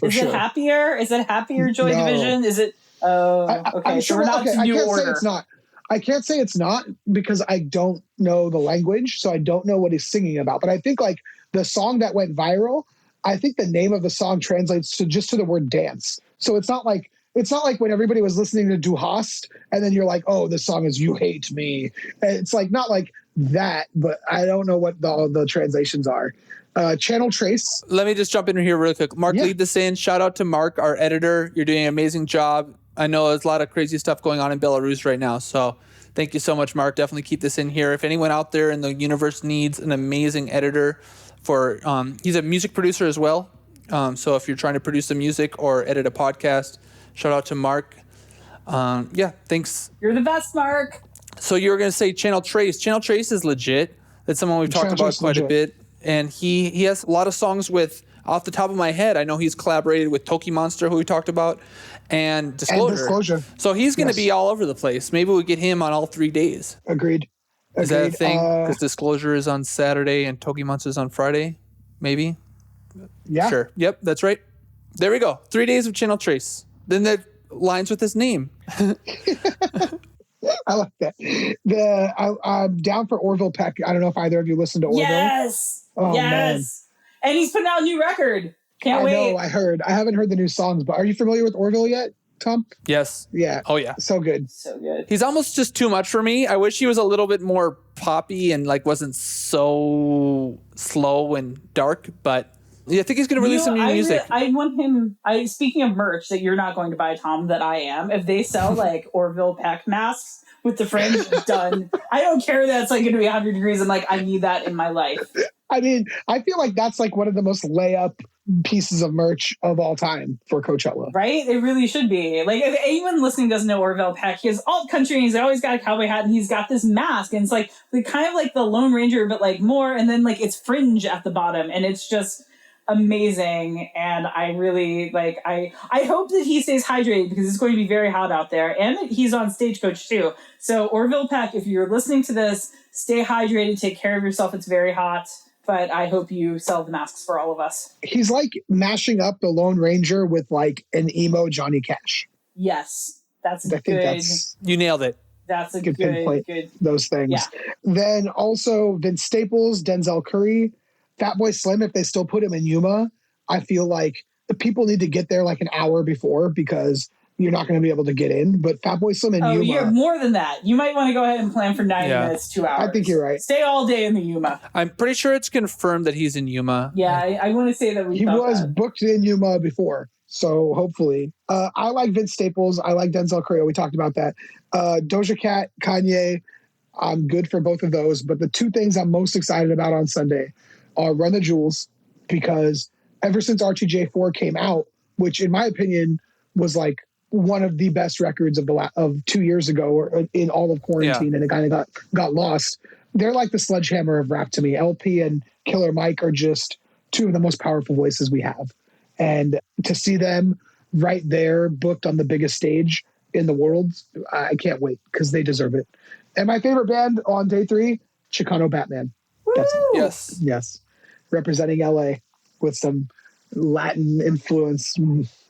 Is it happier? Is it happier Joy Division? Is it? Okay, so we're not to New Order. Say it's not. I can't say it's not because I don't know the language, so I don't know what he's singing about. But I think like the song that went viral, I think the name of the song translates to just to the word dance. So it's not like when everybody was listening to Du Hast and then you're like, oh, this song is You Hate Me. It's like not like that, but I don't know what the translations are. Channel Trace. Let me just jump in here real quick. Mark, lead this in. Shout out to Mark, our editor. You're doing an amazing job. I know there's a lot of crazy stuff going on in Belarus right now. So thank you so much, Mark. Definitely keep this in here. If anyone out there in the universe needs an amazing editor he's a music producer as well. So if you're trying to produce some music or edit a podcast, shout out to Mark. Thanks. You're the best, Mark. So you were going to say Channel Trace. Channel Trace is legit. That's someone we've talked about quite a bit. And he has a lot of songs with, off the top of my head, I know he's collaborated with Toki Monster, who we talked about, and Disclosure. So he's going to be all over the place. Maybe we get him on all 3 days. Agreed. Is that a thing? Because Disclosure is on Saturday and Toki Monster is on Friday? Maybe? Yeah. Sure. Yep, that's right. There we go. 3 days of Channel Trace. Then that lines with his name. I like that. I'm down for Orville Peck. I don't know if either of you listened to Orville. Yes. Oh, yes. Man. And he's putting out a new record. Can't wait. I know. I heard. I haven't heard the new songs, but are you familiar with Orville yet, Tom? Yes. Yeah. Oh, yeah. So good. So good. He's almost just too much for me. I wish he was a little bit more poppy and like wasn't so slow and dark, but yeah, I think he's going to release some new music. I want him. Speaking of merch that you're not going to buy, Tom, that I am. If they sell like Orville Peck masks with the fringe, done. I don't care that it's like going to be 100 degrees. I'm like, I need that in my life. I mean, I feel like that's like one of the most layup pieces of merch of all time for Coachella. Right? It really should be. Like, if anyone listening doesn't know Orville Peck, he has alt country and he's always got a cowboy hat and he's got this mask and it's like kind of like the Lone Ranger, but like more, and then like it's fringe at the bottom and it's just amazing. And I really like, I hope that he stays hydrated because it's going to be very hot out there and he's on Stagecoach too. So Orville Peck, if you're listening to this, stay hydrated, take care of yourself. It's very hot. But I hope you sell the masks for all of us. He's like mashing up the Lone Ranger with like an emo Johnny Cash. Yes, you nailed it. That's a good pinpoint. Good those things. Yeah. Then also Vince Staples, Denzel Curry, Fatboy Slim. If they still put him in Yuma, I feel like the people need to get there like an hour before because you're not going to be able to get in. But Fatboy Slim and Yuma. You're more than that. You might want to go ahead and plan for 90 minutes, 2 hours. I think you're right. Stay all day in the Yuma. I'm pretty sure it's confirmed that he's in Yuma. Yeah, I want to say that he was booked in Yuma before. So hopefully. I like Vince Staples. I like Denzel Curry. We talked about that. Doja Cat, Kanye. I'm good for both of those. But the two things I'm most excited about on Sunday are Run the Jewels, because ever since RTJ4 came out, which in my opinion was like one of the best records of 2 years ago or in all of quarantine, and it kind of got lost. They're like the sledgehammer of rap to me. LP and Killer Mike are just two of the most powerful voices we have. And to see them right there booked on the biggest stage in the world, I can't wait because they deserve it. And my favorite band on day 3, Chicano Batman. That's it. Yes. Representing LA with some Latin influence,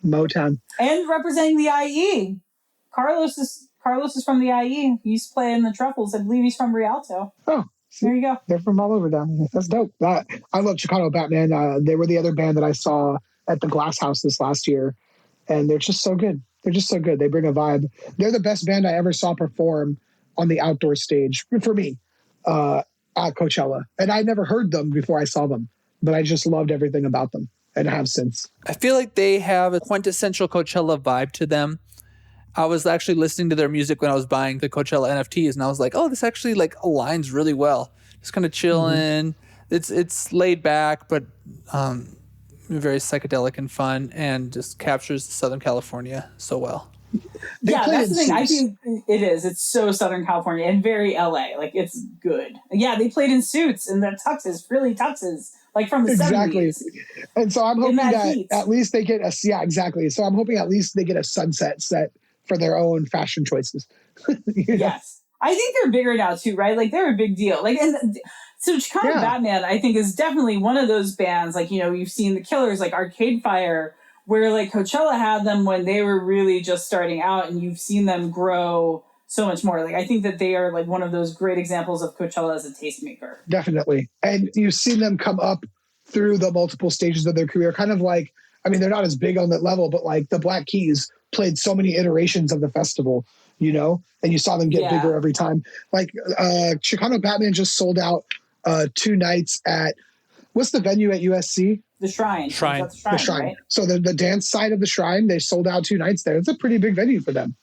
Motown. And representing the IE. Carlos is from the IE. He used to play in the Truffles. I believe he's from Rialto. Oh, see, there you go. They're from all over down here. That's dope. I love Chicano Batman. They were the other band that I saw at the Glass House this last year, and they're just so good. They bring a vibe. They're the best band I ever saw perform on the outdoor stage for me at Coachella. And I never heard them before I saw them, but I just loved everything about them and have since. I feel like they have a quintessential Coachella vibe to them. I was actually listening to their music when I was buying the Coachella NFTs, and I was like, oh, this actually like aligns really well. Just kind of chilling. it's laid back, but very psychedelic and fun, and just captures Southern California so well. That's the thing. I think it is. It's so Southern California and very LA. Like, it's good. Yeah, they played in suits and the tuxes, frilly tuxes, like from the 70s. And so I'm hoping that heat. at least they get exactly. So I'm hoping at least they get a sunset set for their own fashion choices. Yes. I think they're bigger now too, right? Like, they're a big deal. Like, and so Chicano Batman, I think, is definitely one of those bands. Like, you've seen the Killers, like Arcade Fire, where like Coachella had them when they were really just starting out, and you've seen them grow so much more. Like, I think that they are like one of those great examples of Coachella as a tastemaker. Definitely. And you've seen them come up through the multiple stages of their career, kind of like, I mean, they're not as big on that level, but like the Black Keys played so many iterations of the festival, and you saw them get bigger every time. Like Chicano Batman just sold out 2 nights at, what's the venue at USC? The Shrine. The Shrine. Right? So the dance side of the Shrine, they sold out 2 nights there. It's a pretty big venue for them.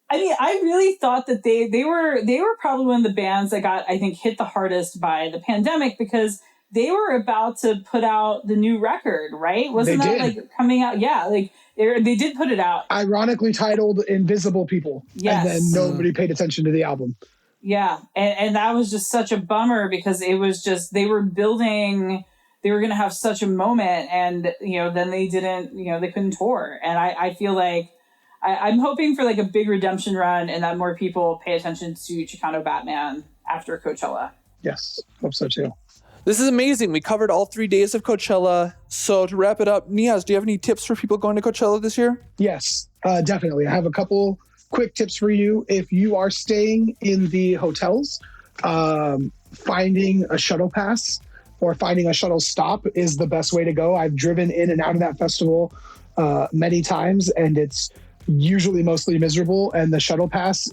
I mean, I really thought that they were probably one of the bands that got, I think, hit the hardest by the pandemic, because they were about to put out the new record, right? Wasn't that like coming out? Yeah, like they did put it out. Ironically titled Invisible People. Yes. And then nobody paid attention to the album. Yeah. And that was just such a bummer, because it was just, they were going to have such a moment, and, then they didn't, they couldn't tour. And I feel like I'm hoping for like a big redemption run, and that more people pay attention to Chicano Batman after Coachella. Yes, hope so too. This is amazing. We covered all 3 days of Coachella. So to wrap it up, Niyaz, do you have any tips for people going to Coachella this year? Yes, definitely. I have a couple quick tips for you. If you are staying in the hotels, finding a shuttle pass or finding a shuttle stop is the best way to go. I've driven in and out of that festival many times, and it's usually mostly miserable. And the shuttle pass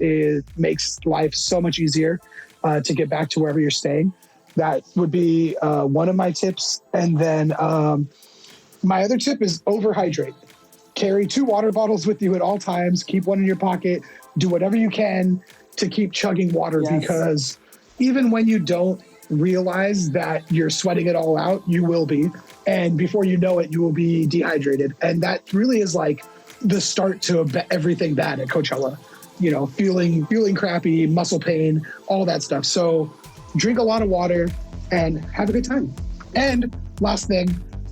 makes life so much easier to get back to wherever you're staying. That would be one of my tips. And then my other tip is overhydrate. Carry 2 water bottles with you at all times. Keep one in your pocket. Do whatever you can to keep chugging water, because even when you don't realize that you're sweating it all out, you will be. And before you know it, you will be dehydrated. And that really is like the start to everything bad at Coachella. Feeling crappy, muscle pain, all that stuff. So drink a lot of water and have a good time. And last thing,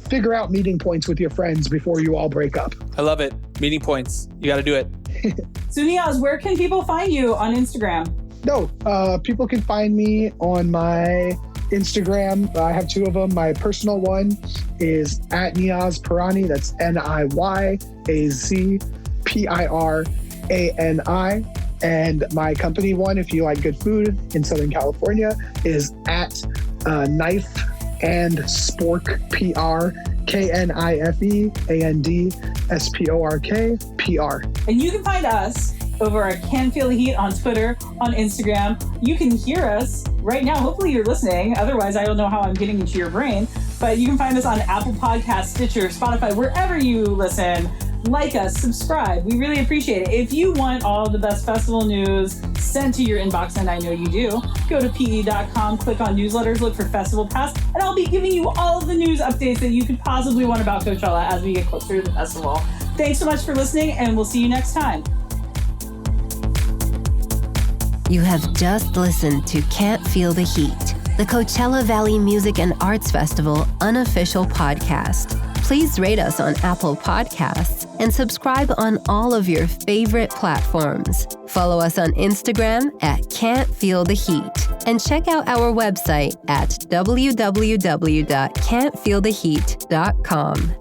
figure out meeting points with your friends before you all break up. I love it. Meeting points. You got to do it. So Niyaz, where can people find you on Instagram? People can find me on my Instagram. I have 2 of them. My personal one is at Niyaz Pirani. That's NIYAZPIRANI. And my company one, if you like good food in Southern California, is at Knife and Spork PR, KNIFEANDSPORK PR. And you can find us over at Can Feel the Heat on Twitter, on Instagram. You can hear us right now. Hopefully you're listening. Otherwise, I don't know how I'm getting into your brain. But you can find us on Apple Podcasts, Stitcher, Spotify, wherever you listen. Like us, subscribe. We really appreciate it. If you want all the best festival news sent to your inbox, and I know you do, go to pe.com, click on newsletters, look for Festival Pass, and I'll be giving you all of the news updates that you could possibly want about Coachella as we get closer to the festival. Thanks so much for listening, and we'll see you next time. You have just listened to Can't Feel the Heat, the Coachella Valley Music and Arts Festival unofficial podcast. Please rate us on Apple Podcasts and subscribe on all of your favorite platforms. Follow us on Instagram at Can't Feel the Heat, and check out our website at www.can'tfeeltheheat.com.